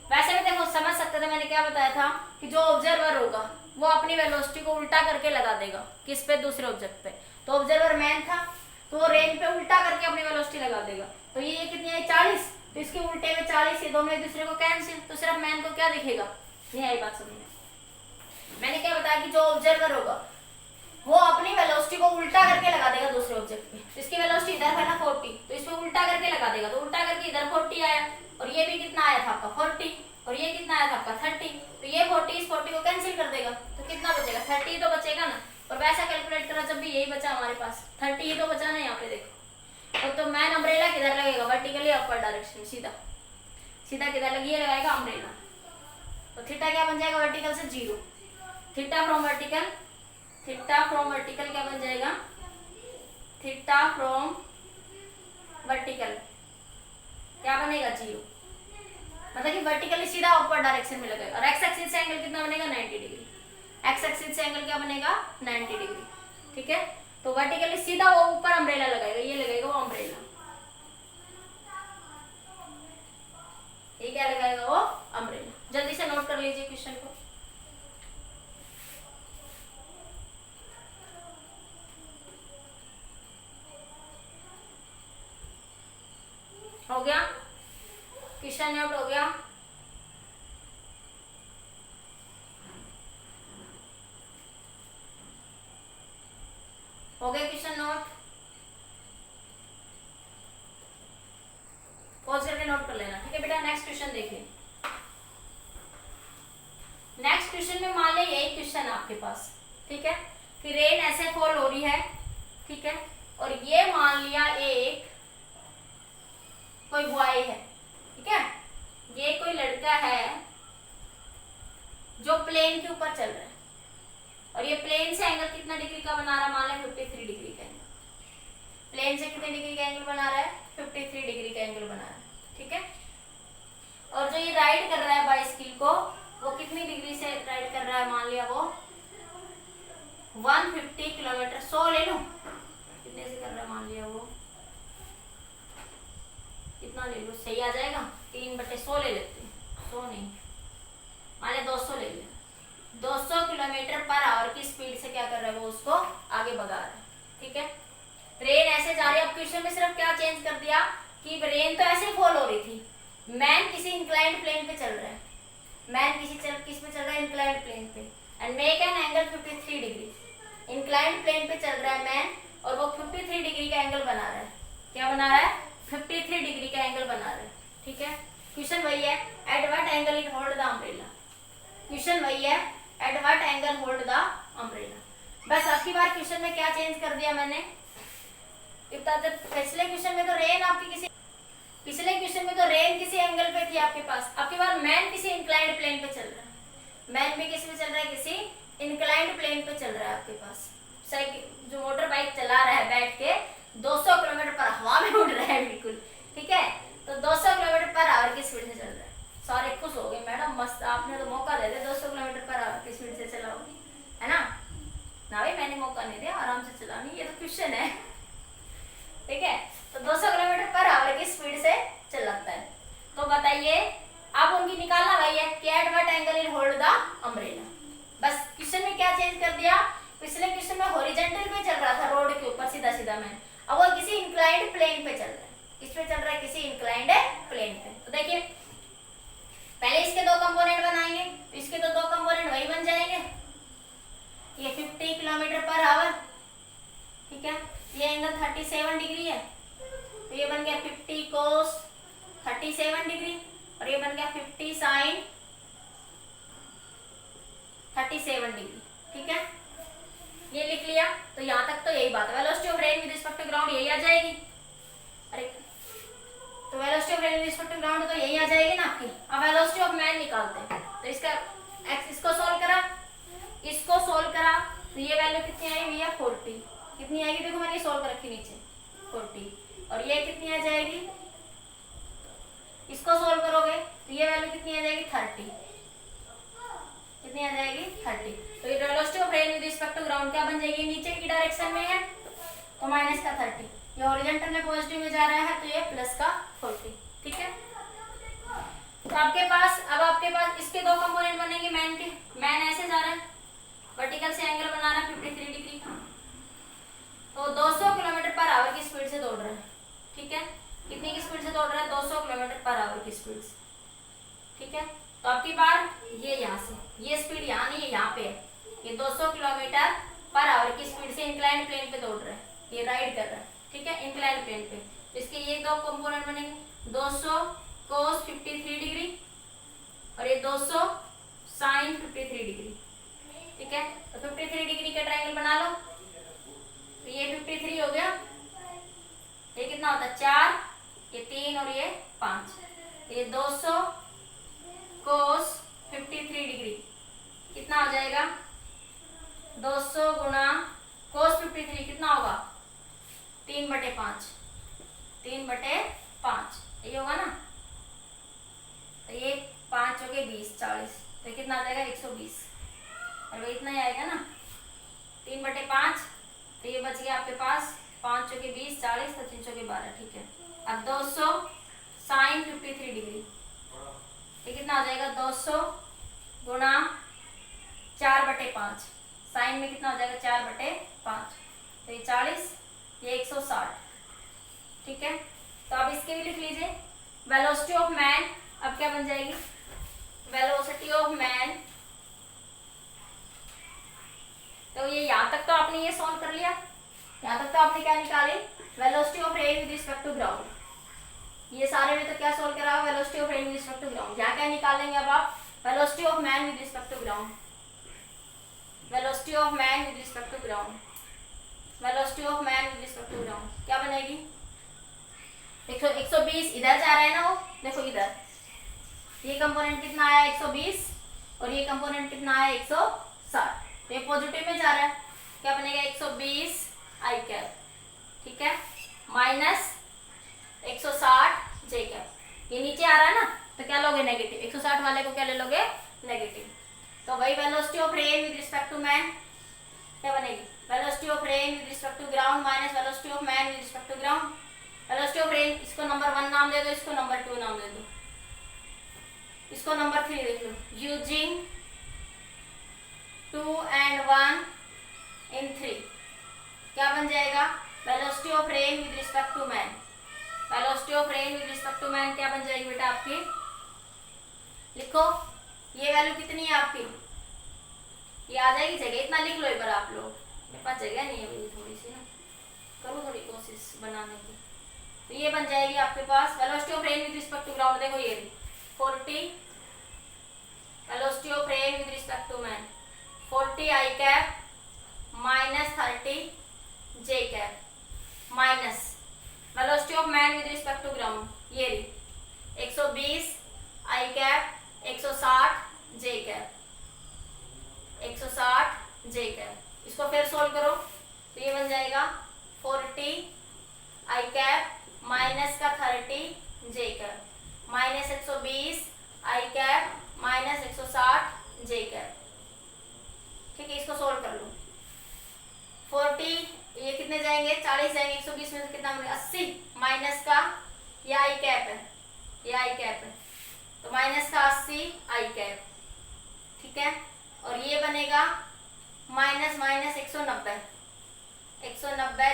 वैसे भी देखो समझ सकते थे, मैंने क्या बताया था कि जो ऑब्जर्वर होगा वो अपनी वेलोसिटी को उल्टा करके लगा देगा. किस पे? दूसरे ऑब्जेक्ट पे. तो ऑब्जर्वर मैन था, तो वो रेन पे उल्टा करके अपनी वेलोसिटी लगा देगा. तो ये कितनी है? 40. तो इसके उल्टे में 40, ये दोनों एक दूसरे को कैंसिल. तो सिर्फ मैन को क्या दिखेगा? ये आई बात समझ में. मैंने क्या बताया कि जो ऑब्जर्वर होगा वो अपनी वेलोसिटी को उल्टा करके लगा देगा दूसरे ऑब्जेक्ट पे. इसकी वेलोसिटी इधर है ना 40, तो इसमें उल्टा करके लगा देगा. तो उल्टा करके इधर 40 आया, और ये भी कितना आया था आपका? 40. और ये कितना आया था आपका? 30. तो ये 40 इस 40 को कैंसिल कर देगा. तो कितना बचेगा? 30 तो बचेगा ना. और वैसा कैलकुलेट करा जब भी यही बचा हमारे पास 30 ही तो बचा ना यहाँ पे देखो। तो मैन अम्ब्रेला किधर लगेगा, वर्टिकली अपर डायरेक्शन में, सीधा सीधा किधर लगी, ये लगाएगा अम्ब्रेला। तो थीटा क्या बन जाएगा, वर्टिकल से 0, theta from vertical, theta from vertical क्या बन जाएगा, थीटा फ्रॉम वर्टिकल क्या बनेगा 0, मतलब कि वर्टिकली सीधा अपर डायरेक्शन में लगेगा। और एक्स एक्सिस से एंगल कितना बनेगा 90 डिग्री, एक्स एक्सिस से एंगल क्या बनेगा 90 डिग्री, ठीक है। तो वर्टिकली सीधा वो ऊपर अम्ब्रेला लगाएगा, ये लगेगा वो अम्ब्रेला, ये क्या लगाएगा वो अम्ब्रेला। जल्दी से नोट कर लीजिए क्वेश्चन को। हो गया क्वेश्चन नोट, हो गया। हो गया क्वेश्चन नोट, पॉज करके नोट कर लेना, ठीक है बेटा। नेक्स्ट क्वेश्चन देखिए। नेक्स्ट क्वेश्चन में मान लीजिए यही क्वेश्चन आपके पास, ठीक है, कि रेन ऐसे फॉल हो रही है, ठीक है, और ये मान लिया एक कोई बॉय है, ठीक है, ये कोई लड़का है जो प्लेन के ऊपर चल रहा है, और ये प्लेन से एंगल कितना डिग्री का बना रहा है, मान लें 53 डिग्री का एंगल। प्लेन से कितने डिग्री का एंगल बना रहा है, 53 डिग्री का एंगल बना रहा है, ठीक है। और जो ये राइड कर रहा है बाइसिकल को, वो कितनी डिग्री से राइड कर रहा है, मान लिया वो 150 किलोमीटर, 100 ले लो, कितने से कर रहा है, मान लिया वो कितना ले लो, सही आ जाएगा, 3/100 ले लेते हैं, 100 नहीं, मान लिया 200 ले लिया, 200 किलोमीटर पर आवर की स्पीड से क्या कर रहा है वो, उसको आगे भगा रहा है, ठीक है। रेन ऐसे जा रही है। अब क्वेश्चन में सिर्फ क्या चेंज कर दिया कि रेन तो ऐसे फॉल हो रही थी, मैन किसी इंक्लाइंड प्लेन पे चल रहा है, मैन किस पे चल रहा है, इंक्लाइंड प्लेन पे, and make an angle 53 degree, inclined plane पे चल रहा है मैन, और वो 53 डिग्री का एंगल बना रहा है, क्या बना रहा है 53 डिग्री का एंगल बना रहा है, ठीक है। क्वेश्चन वही है, at what angle it hold the umbrella, question वही है, at what angle hold the umbrella. बस अब की बार क्वेश्चन में क्या चेंज कर दिया मैंने, पिछले क्वेश्चन में तो रेन आपकी किसी, पिछले क्वेश्चन में तो रेन किसी एंगल पे थी आपके पास, अब की बार मैन किसी इंक्लाइंड प्लेन पे चल रहा है, मैन भी किस पे चल रहा है, किसी इंक्लाइंड प्लेन पे चल रहा है आपके पास। साइकिल जो मोटर बाइक चला रहा है बैठ के 200 किलोमीटर पर हवा में उड़ रहा है बिल्कुल, ठीक है, तो 200 किलोमीटर पर आवर की स्पीड से चल रहा है। सारे खुश हो गए, मैडम मस्त, आपने तो मौका दे दिया, 200 किलोमीटर पर आवर की स्पीड से चलाओगी, है ना भाई, मैंने मौका नहीं दिया, आराम से चलानी, ये तो क्वेश्चन है, ठीक है। तो 200 किलोमीटर पर आवर की स्पीड से चलाता है। तो बताइए आप उनकी निकालना भाई है कि at what angle it hold the umbrella. बस क्वेश्चन में क्या चेंज कर दिया, पिछले क्वेश्चन में हॉरिजॉन्टल पे चल रहा था, रोड के ऊपर सीधा सीधा मैन, अब वो किसी इंक्लाइंड प्लेन पे चल रहा है, किस पे चल रहा है, किसी इंक्लाइंड प्लेन पे। तो देखिए पहले इसके दो कंपोनेंट बनाएंगे, तो इसके तो दो कंपोनेंट वही बन जाएंगे, ये 50 किलोमीटर पर आवर, ठीक है, ये एंगल 37 डिग्री है, तो ये बन गया 50 cos 37 डिग्री, और ये बन गया 50 sin 37 डिग्री, ठीक है, ये लिख लिया। तो यहाँ तक तो यही बात है, velocity of rain with respect to ground यही आ जाएगी, अरे तो velocity of rain with respect to ground तो यही आ जाएगी ना आपकी। अब वेलोसिटी ऑफ मैन निकालते हैं, तो इसका इसको सॉल्व करा, इसको सॉल्व करा, तो ये वैल्यू कितनी आएगी भैया 40, कितनी आएगी देखो मैंने सॉल्व कर रखी नीचे 40, और ये कितनी आ जाएगी, इसको सॉल्व करोगे तो ये वैल्यू कितनी आ जाएगी 30, कितनी आ जाएगी 30। तो ये velocity of rain with respect to ground क्या बन जाएगी, नीचे की डायरेक्शन में है तो माइनस का 30, ये हॉरिजॉन्टल में पॉजिटिव में जा रहा है तो ये प्लस का 40, ठीक है। तो आपके पास अब आपके पास इसके दो कंपोनेंट बनेंगे मैन के, मैन ऐसे जा रहा है वर्टिकल से एंगल बना रहा है 53 डिग्री का, तो 200 किलोमीटर पर आवर की स्पीड से दौड़ रहा है, ठीक है, कितनी की स्पीड से दौड़ रहा है 200 किलोमीटर पर आवर की स्पीड से, ठीक है। तो आपकी बार ये यहाँ से, ये स्पीड यहाँ नहीं है यहाँ पे है, ये 200 किलोमीटर पर आवर की स्पीड से इंक्लाइंड प्लेन पे दौड़ रहा है, ये राइड कर रहा है, ठीक है, इंक्लाइंड प्लेन पे। तो इसके ये दो कंपोनेंट बनेंगे 200 cos 53 डिग्री और ये 200 sin 53 डिग्री, ठीक है, तो 53 डिग्री का ट्रायंगल बना लो। तो ये 53 हो गया, ये कितना होता है 4, ये 3 और ये 5, ये 200 cos 53 डिग्री कितना हो जाएगा 200 गुणा cos 53 कितना होगा 3/5, 3/5 ये होगा ना। तो ये 5 हो गए 20 40, तो कितना आ जाएगा 120, और वो इतना ही आएगा ना 3/5। तो ये बच गया आपके पास 5 चौके 20 40, तो 3 चौके 12, ठीक है। अब 200 sin 53 डिग्री ये कितना आ जाएगा 200 गुणा 4/5, साइन में कितना हो जाएगा 4/5, तो ये 40, ये 160, ठीक है। तो अब इसके भी लिख लीजिए वेलोसिटी ऑफ मैन। अब क्या बन जाएगी वेलोसिटी ऑफ मैन। तो ये यहाँ तक तो आपने ये सॉल्व कर लिया, यहाँ तक तो आपने क्या निकाले velocity of rain with respect to ground. ये सारे में तो क्या सॉल्व करा velocity of rain with respect to ground. यहाँ क्या निकालेंगे अब आप velocity of man with respect to ground, velocity of man with respect to ground, velocity of man with respect to ground क्या बनेगी 120 इधर जा रहा है ना, वो देखो इधर ये कंपोनेंट कितना आया 120 और ये कंपोनेंट कितना आया 160, तो ये पॉजिटिव में जा रहा है, क्या बनेगा 120 आई कैप, ठीक है, माइनस 160 जे कैप। ये नीचे आ रहा है ना, तो क्या लोगे नेगेटिव, 160 वाले को क्या ले लोगे नेगेटिव। तो वही velocity of rain with respect to man क्या बनेगी velocity of rain with respect to ground minus velocity of man with respect to ground. Velocity of rain इसको नंबर 1 नाम दे दो, इसको नंबर 2 नाम दे दो, इसको नंबर 3 देख लो। यूजिंग 2 and 1 in 3 क्या बन जाएगा velocity of rain with respect to man. Velocity of rain with respect to man क्या बन जाएगी बेटा आपकी, लिखो ये वैल्यू कितनी है आपकी, ये आ जाएगी जगह, इतना लिख लो एक बार आप लोग, मेरे पास जगह नहीं है भाई, थोड़ी सी ना करो थोड़ी कोशिश बनाने की। तो ये बन जाएगी आपके पास velocity of rain with respect to ground, देखो ये 40 velocity of rain with respect to man 40 I cap minus 30 J cap minus velocity of man with respect to ground ये 120 I cap 160 J cap 160 J cap. इसको फिर solve करो तो ये बन जाएगा 40 आई कैप माइनस का 30 J cap minus 120 I cap minus 160 J cap, ठीक है। इसको सोल्व कर लो 40 ये कितने जाएंगे 40 जाएंगे, 120 में से कितना बनेगा 80 माइनस का ये आई कैप है, ये आई कैप है, तो माइनस का 80 आई कैप, ठीक है। और ये बनेगा माइनस माइनस 190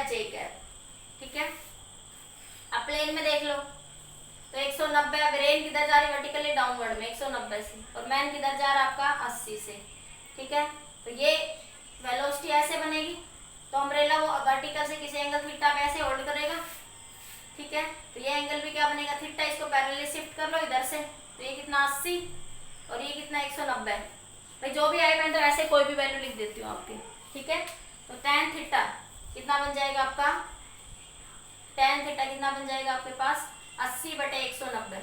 जे कैप, ठीक है। अब प्लेन में देख लो तो 190 अब रेन किधर जा रही वर्टिकली डाउनवर्ड में 190 से, और मैन किधर जा रहा है आपका 80 से, ठीक है। तो ये वेलोसिटी ऐसे बनेगी, तो अम्ब्रेला वो वर्टिकल से किसी एंगल थीटा पे ऐसे होल्ड करेगा, ठीक है। तो ये एंगल भी क्या बनेगा थीटा, इसको पैरेलली शिफ्ट कर लो इधर से, तो ये कितना 80 और ये कितना 190, भाई जो भी आए मैं तो ऐसे कोई भी वैल्यू लिख देती हूँ आपकी, ठीक है। तो tan थीटा कितना बन जाएगा आपका, tan थीटा कितना बन जाएगा आपके पास 80/190,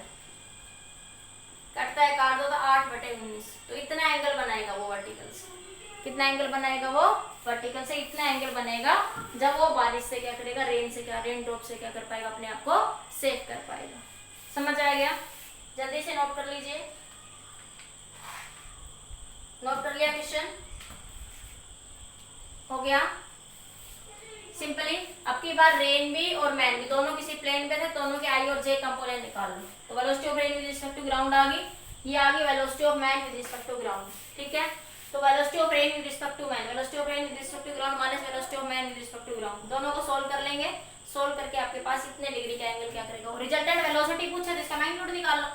कटता है काट दो तो 8/19, तो इतना एंगल बनाएगा वो वर्टिकल से, कितना एंगल बनाएगा वो वर्टिकल से, इतना एंगल बनेगा जब वो बारिश से क्या करेगा रेन से क्या रेन ड्रॉप से क्या कर पाएगा अपने आप को सेव कर पाएगा। समझ आ गया, जल्दी से नोट कर लीजिए, नोट कर लिया क्वेश्चन हो गया सिंपली। अब की बार रेन भी और मैन भी दोनों किसी प्लेन पे थे, दोनों के आई और जे कंपोनेंट निकाल लो। तो velocity of rain with respect to ground आ गई, ये आ गई velocity of man with respect to ground, ठीक है। तो velocity of rain with respect to man, velocity of rain with respect to ground minus velocity of man with respect to ground, दोनों को सोल्व कर लेंगे। सोल्व करके आपके पास इतने डिग्री का एंगल क्या करेगा, रिजल्टेंट वेलोसिटी पूछे तो इसका मैग्नीट्यूड निकाल लो,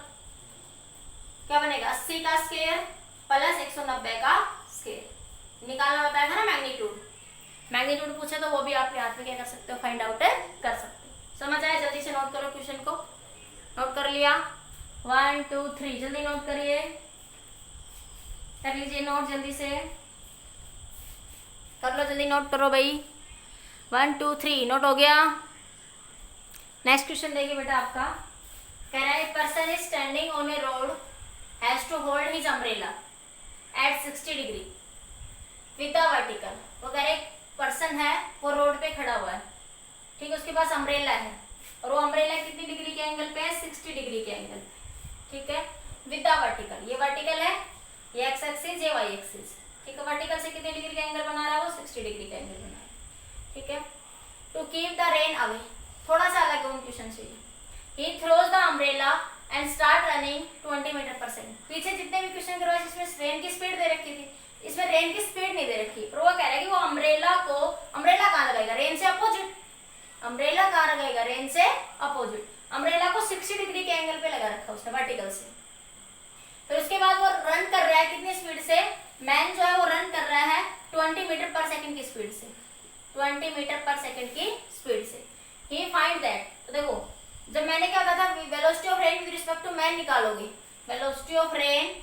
क्या बनेगा 80 का स्क्वायर प्लस 190 का स्क्वायर, निकालना बताया था ना मैग्नीट्यूड। मैग्नीट्यूड पूछे तो वो भी आप याद में क्या कर सकते हो फाइंड आउट कर सकते हो। समझ आया, जल्दी से नोट करो क्वेश्चन को, नोट कर लिया 1 2 3 जल्दी नोट करिए, कर लीजिए नोट जल्दी से। कर लो जल्दी, नोट करो भाई। 1 2 3 नोट हो गया। नेक्स्ट क्वेश्चन देखिए बेटा आपका, कह रहा है person is standing on a road has to hold his umbrella at 60 degree with the vertical. वो कह रहे पर्सन है, वो रोड पे खड़ा हुआ है, ठीक है, उसके पास अम्ब्रेला है और वो अम्ब्रेला कितनी डिग्री के एंगल पे है? 60 डिग्री के एंगल पे, ठीक है, विद द वर्टिकल। ये वर्टिकल है, ये एक्स एक्सिस, ये वाई एक्सिस, ठीक है। वर्टिकल से कितने डिग्री का एंगल बना रहा है? वो 60 डिग्री का एंगल बना रहा है, ठीक है। To keep the rain away, थोड़ा सा अलग है क्वेश्चन से। ही throws the umbrella and start running 20 metre per second. पीछे जितने भी क्वेश्चन करवाए इसमें रेन की स्पीड दे रखी थी, इसमें रेन की स्पीड नहीं दे रखी, पर वो कह रहा है कि वो अम्ब्रेला कहाँ लगाएगा? रेन से अपोजिट। अम्ब्रेला कहाँ लगाएगा? रेन से अपोजिट। अम्ब्रेला को 60 डिग्री के एंगल पे लगा रखा उसने वर्टिकल से। फिर उसके बाद वो रन कर रहा है कितनी स्पीड से? मैन जो है वो रन कर रहा है 20 मीटर पर सेकंड की स्पीड से, 20 मीटर पर सेकंड की स्पीड से। ही फाइंड दैट, तो देखो जब मैंने क्या कहा था velocity of rain with respect to man निकालोगे, velocity of rain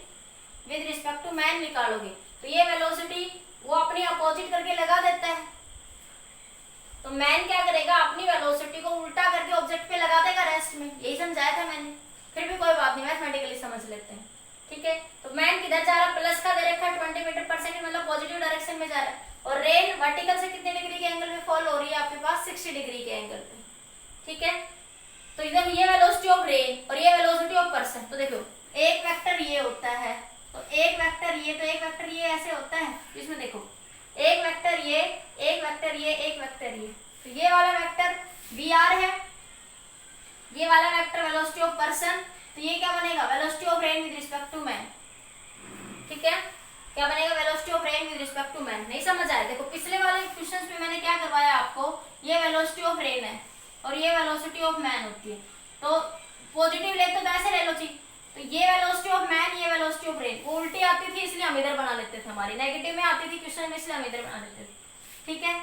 with respect to man निकालोगे, तो ये वेलोसिटी वो अपनी अपोजिट करके लगा देता है, तो मैन क्या करेगा? अपनी वेलोसिटी को उल्टा करके ऑब्जेक्ट पे लगा देगा रेस्ट में। यही समझाया था मैंने, फिर भी कोई बात नहीं, मैथमेटिकली समझ लेते हैं, ठीक है। तो मैन किधर जा रहा है? प्लस का दे रखा है 20 मीटर पर सेकंड, मतलब पॉजिटिव डायरेक्शन में जा रहा है, और रेन वर्टिकल से कितने डिग्री के एंगल में फॉल हो रही है? आपके पास 60 डिग्री के एंगल पे, ठीक है। तो इधर ये वेलोसिटी ऑफ रेन और ये वेलोसिटी ऑफ पर्सन, तो देखो एक वेक्टर ये होता है, तो एक वेक्टर ये, तो एक वेक्टर ये ऐसे होता है, इसमें देखो एक वेक्टर ये, एक वेक्टर ये, एक वेक्टर ये, तो ये वाला वेक्टर VR है, ये वाला वेक्टर वेलोसिटी ऑफ पर्सन, तो ये क्या बनेगा? Velocity of rain with respect to man, ठीक है। क्या बनेगा? Velocity of rain with respect to man. नहीं समझ आया? देखो पिछले वाले क्वेश्चंस में मैंने क्या करवाया आपको, ये वेलोसिटी ऑफ रेन है और ये वेलोसिटी ऑफ मैन होती है, तो पॉजिटिव ले तो ऐसे ले लो जी, तो ये वेलोसिटी ऑफ मैन, ये वेलोसिटी ऑफ रेन, वो उल्टी आती थी इसलिए हम इधर बना लेते थे, हमारी नेगेटिव में आती थी क्वेश्चन में इसलिए हम इधर बना लेते थे, ठीक है।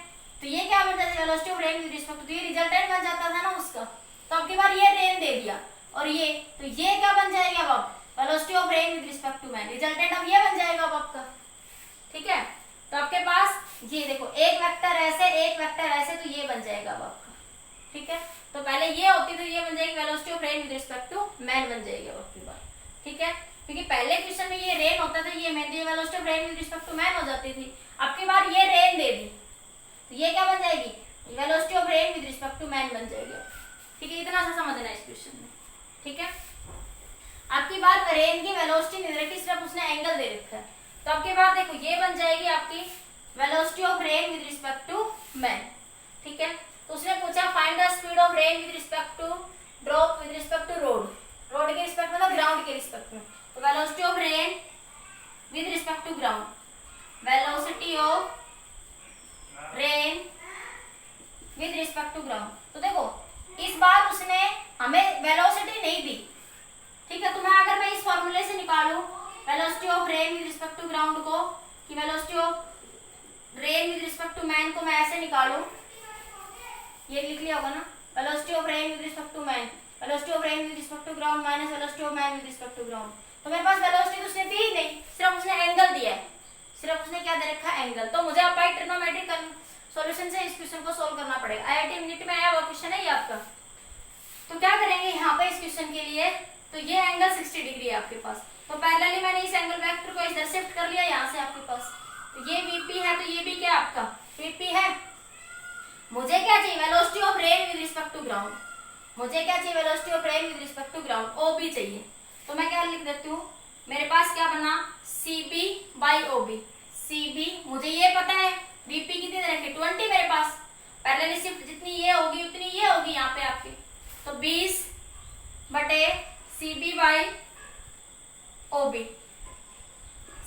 तो ये क्या बन जाता है? Velocity of rain with respect to, ये रिजल्टेंट बन जाता था ना उसका, तो अब की बार ये रेन दे दिया और ये, तो ये क्या बन जाएगा अब? Velocity of rain with respect to man, resultant अब ये बन जाएगा अब आपका, ठीक है। तो आपके पास ये देखो एक वेक्टर ऐसे, एक वेक्टर ऐसे, तो ये बन जाएगा अब आपका, ठीक है। तो पहले ये होती तो ये बन जाएगी velocity of rain with respect to man बन जाएगी अब आपके पास, ठीक है, क्योंकि पहले क्वेश्चन में ये रेन होता था, ये मैन, ये velocity of rain with respect to man हो जाती थी। अब की बार ये रेन दे दी, तो ये क्या बन जाएगी? Velocity of rain with respect to man बन जाएगी, ठीक है। इतना सा समझना है इस क्वेश्चन में, ठीक है। आपकी बार रेन की वेलोसिटी नहीं दे रखी, सिर्फ उसने एंगल दे रखा है, तो आपकी बार देखो ये बन जाएगी आपकी velocity of rain with respect to man, ठीक है। तो उसने पूछा find the speed of rain with respect to drop with respect to road, road के रिस्पेक्ट मतलब ग्राउंड के रिस्पेक्ट में, तो velocity of rain with respect to ground, velocity of rain with respect to ground. तो देखो इस बार उसने हमें वेलोसिटी नहीं दी, ठीक है। तुम्हें अगर मैं इस फॉर्मूले से निकालूं velocity of rain with respect to ground को, कि velocity of rain with respect to man को मैं ऐसे निकालूं, ये लिख लिया होगा ना, velocity of rain with respect to man, velocity of rain with respect to ground minus velocity of man with respect to ground. तो मेरे पास वेलोसिटी तो उसने दी ही नहीं, सिर्फ उसने एंगल दिया है, सिर्फ उसने क्या दे रखा है? एंगल। तो मुझे अप्लाई ट्रिग्नोमेट्रिक सॉल्यूशन से इस क्वेश्चन को सोल्व करना पड़ेगा। आईआईटी यूनिट में आया हुआ क्वेश्चन है ये आपका। तो क्या करेंगे यहाँ पे इस क्वेश्चन के लिए, तो ये एंगल 60 डिग्री है आपके पास, तो पैरेलली मैंने इस एंगल वेक्टर को इधर शिफ्ट कर लिया यहाँ से आपके पास, तो ये VP है, तो ये भी क्या आपका VP है। मुझे क्या चाहिए? Velocity of rain with respect to ground, मुझे क्या चाहिए? Velocity of rain with respect to ground, OB चाहिए। तो मैं क्या लिख देती हूँ, मेरे पास क्या बना CB बाई OB, CB मुझे ये पता है, VP कितनी दे रखी 20 मेरे पास, पैरेलली शिफ्ट जितनी ये होगी उतनी ये होगी यहाँ पे आपकी, तो 20 बटे CB by OB,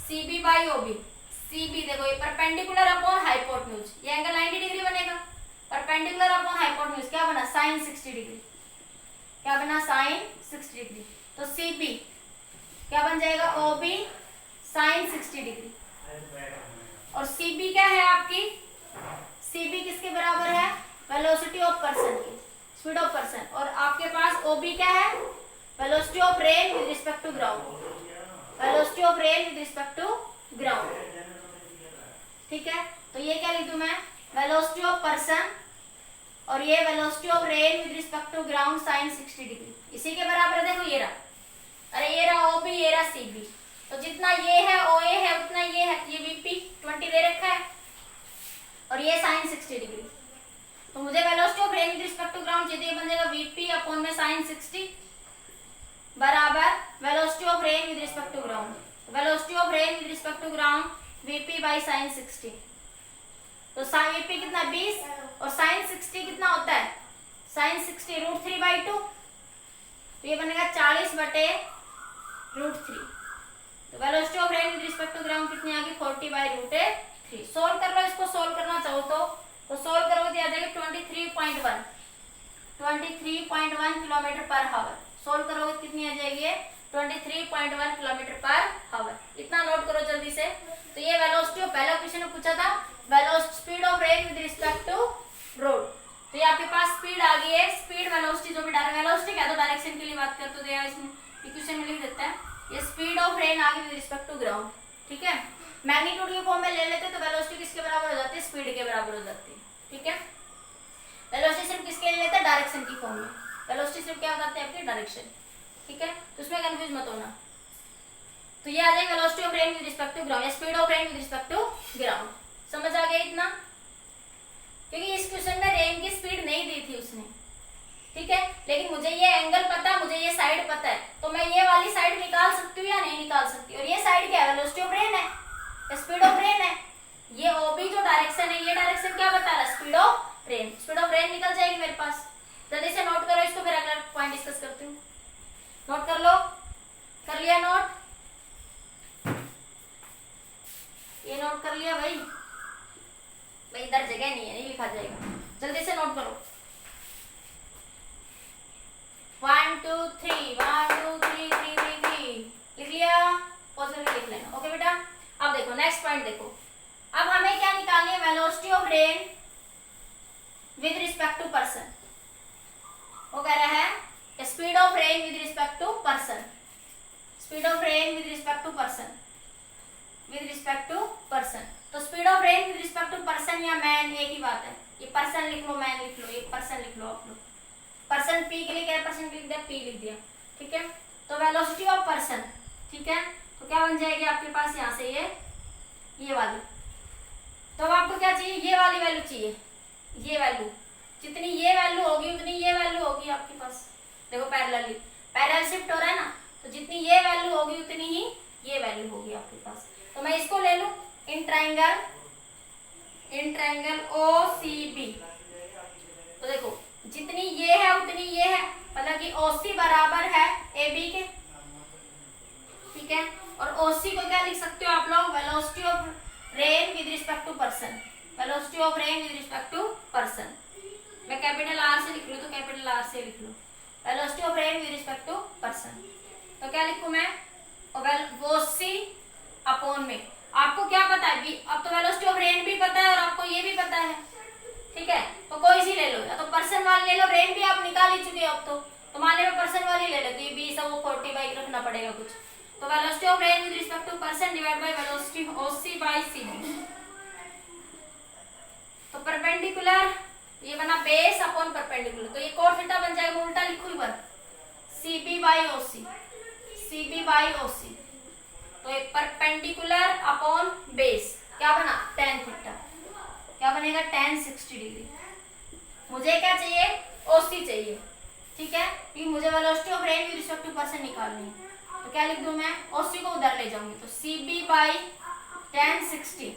CB by OB, CB देखो ये परपेंडिकुलर अपॉन हाइपोटेन्यूज, ये एंगल 90 डिग्री बनेगा, परपेंडिकुलर अपॉन हाइपोटेन्यूज क्या बना साइन 60 डिग्री, क्या बना साइन 60 डिग्री, तो CB क्या बन जाएगा OB साइन 60 डिग्री, और CB क्या है आपकी, CB किसके बराबर है? वेलोसिटी ऑफ पर्सन की, स्पीड ऑफ पर्सन, और आपके पास OB क्या है? Velocity of rain with respect to ground, velocity of rain with respect to ground, ठीक है। तो ये क्या लिख दूं मैं, वेलोसिटी ऑफ पर्सन और ये velocity of rain with respect to ground sine 60 degree. इसी के बराबर देखो ये रहा, अरे ये रहा ओ बी, ये रहा सी बी। तो जितना ये है ओ ए है उतना ये है, ये वीपी 20 दे रखा है और ये साइन 60 डिग्री। तो मुझे velocity of rain with respect to ground चाहिए, बन जाएगा वीपी अपॉन में साइन 60 बराबर velocity of rain with respect to ground. Velocity of rain with respect to ground VP by sine 60। तो साइन वीपी कितना 20 और साइन 60 कितना होता है, साइन 60 √3/2। तो ये बनेगा 40 बटे √3। तो velocity of rain with respect to ground कितनी आ गई, 40/√3। सोल्व कर लो, इसको सोल्व करना चाहो तो सोल्व करोगे तो आ जाएगा 23.1 किलोमीटर पर हावर। सोल्व करोगे कितनी आ जाएगी, 23.1 किलोमीटर पर हावर। इतना नोट करो जल्दी से। तो ये वेलोसिटी ऑफ, पहला क्वेश्चन में पूछा था velocity speed of rain with respect to road. तो ये आपके पास स्पीड आ गई है, स्पीड वेलोसिटी जो भी वेलोसिटी क्या, तो डायरेक्शन के लिए बात करते तो इसमें इक्वेशन में लिख देता है, ये स्पीड ऑफ रेन आ गई विद रिस्पेक्ट टू ग्राउंड। ठीक है, मैग्नीट्यूड के फॉर्म में ले लेते तो वेलोसिटी किसके बराबर हो जाती है, स्पीड के बराबर हो जाती है। ठीक है, वेलोसिटी सिर्फ किसके लिए लेते हैं, डायरेक्शन की फॉर्म में। वेलोसिटी सिर्फ क्या बताते हैं, आपकी डायरेक्शन। ठीक है, तो उसमें कंफ्यूज मत होना। तो ये आ जाएगी velocity of rain with respect to ground, speed of rain with respect to ground. समझ आ गया इतना, क्योंकि इस क्वेश्चन में रेन की स्पीड नहीं दी थी उसने। ठीक है, लेकिन मुझे ये एंगल पता है, मुझे ये साइड पता है, तो मैं ये वाली साइड निकाल सकती हूँ या नहीं निकाल सकती। और ये साइड क्या है, वेलोसिटी ऑफ रेन है, स्पीड ऑफ रेन है। ये ओबी जो डायरेक्शन है, ये डायरेक्शन क्या बता रहा है, speed of rain. Speed of rain निकल जाएगी मेरे पास। जल्दी से नोट करो इसको, फिर अगला पॉइंट डिस्कस करती हूँ। नोट कर लो, कर लिया नोट, ये नोट कर लिया भाई इधर जगह नहीं है, नहीं लिखा जाएगा। जल्दी से नोट करो, 1 2 3 1 2 3 3 3 3 लिख लिया, पॉज करके लिख लेना। ओके बेटा, अब देखो नेक्स्ट पॉइंट देखो। अब हमें क्या निकालनी है, velocity of rain with respect to person. वो कह रहा है speed of rain with respect to person, speed of rain with respect to person, with respect to person. तो speed of rain with respect to person या man एक ही बात है। ये पर्सन लिख लो, मैन लिख लो, एक पर्सन लिख लो आप लोग। पर्सन पी के लिए क्या, पर्सन लिख दिया, पी लिख दिया। ठीक है, तो वेलोसिटी ऑफ पर्सन, ठीक है, तो क्या बन जाएगी आपके पास यहाँ से ये वाली। तो अब आपको क्या चाहिए, ये वाली वैल्यू चाहिए, ये वैल्यू। जितनी ये वैल्यू होगी उतनी ये वैल्यू होगी आपके पास। देखो पैरेलली, पैरेलल शिफ्ट हो रहा है ना, तो जितनी ये वैल्यू होगी उतनी ही ये वैल्यू होगी आपके पास। तो मैं इसको ले लूं इन ट्रायंगल OCB। तो देखो जितनी ये है उतनी ये है, मतलब कि OC बराबर है AB के। ठीक है, और OC को क्या लिख सकते हो आप लोग, velocity of rain with respect to person, velocity of rain with respect to person. मैं कैपिटल R से लिख रही हूँ तो कैपिटल R से लिख लो, velocity of rain with respect to person. तो क्या लिखूं मैं, OC अपॉन में, आपको क्या पता है, अब तो वेलोसिटी ऑफ रेन भी पता है और आपको ये भी पता है। ठीक है, तो कोई सी ले लो, या तो पर्सन वाली ले लो, रेन भी आप निकाल ही चुके हो अब तो मान लो पर्सन वाली ले लो, तो ये 20 वो 40 रखना पड़ेगा कुछ। तो velocity of rain with respect to person divide by velocity OC by CB। तो परपेंडिकुलर ये बना बेस अपॉन परपेंडिकुलर, तो ये कोट थीटा बन जाएगा, उल्टा लिखो इधर CB by OC, CB by OC। तो एक परपेंडिकुलर अपॉन बेस क्या बना, tan थीटा, क्या बनेगा tan 60 डिग्री। मुझे क्या चाहिए, OC चाहिए। ठीक है, क्योंकि मुझे velocity of rain with respect to person निकालनी है। तो क्या लिख दूं मैं, OC को उधर ले जाऊंगी, तो CB बाई tan 60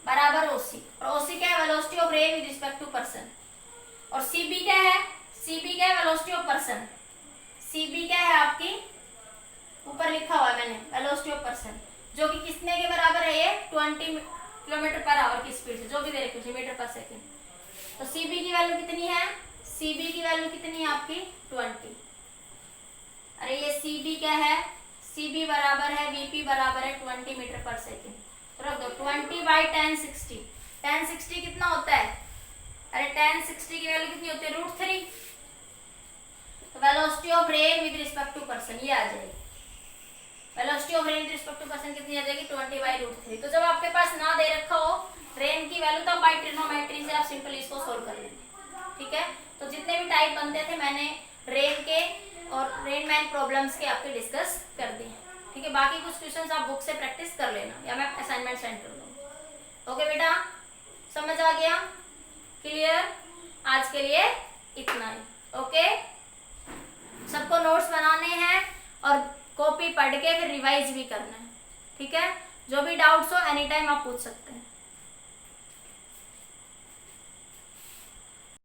बराबर OC। और OC क्या है, velocity of rain with respect to person. और CB क्या है, CB क्या है, वेलोसिटी ऑफ पर्सन। CB क्या है आपकी, ऊपर लिखा हुआ है मैंने, वेलोसिटी ऑफ पर्सन, जो कि कितने के बराबर है, ये 20 किलोमीटर पर आवर की स्पीड से, जो भी दे रखे मीटर पर सेकेंड। तो CB की वैल्यू कितनी है, CB की वैल्यू कितनी है आपकी 20। अरे ये CB क्या है, CB बराबर है VP बराबर है 20 मीटर पर सेकेंड। तो रख दो 20 बाई tan 60। tan 60 कितना होता है, अरे tan 60 की वैल्यू कितनी होती है, √3। तो velocity of rain with respect to person ये आ जाएगी। Velocity of rain with respect to person कितनी आ जाएगी 20/√3। तो जब आपके पास ना दे रखा हो रेन की वैल्यू तो बाय ट्रिग्नोमेट्री से आप सिंपली इसको सोल्व कर लेंगे। ठीक है, तो जितने भी टाइप बनते थे मैंने रेन के और रेन मैन प्रॉब्लम्स के आपके डिस्कस कर दिए। ठीक है, बाकी कुछ क्वेश्चंस आप बुक से प्रैक्टिस कर लेना या मैं असाइनमेंट सेंड कर दूंगी। ओके बेटा, समझ आ गया? क्लियर? आज के लिए इतना ही। ओके, सबको नोट्स बनाने हैं और कॉपी पढ़ के फिर रिवाइज भी करना है। ठीक है, जो भी डाउट्स हो एनी टाइम आप पूछ सकते हैं।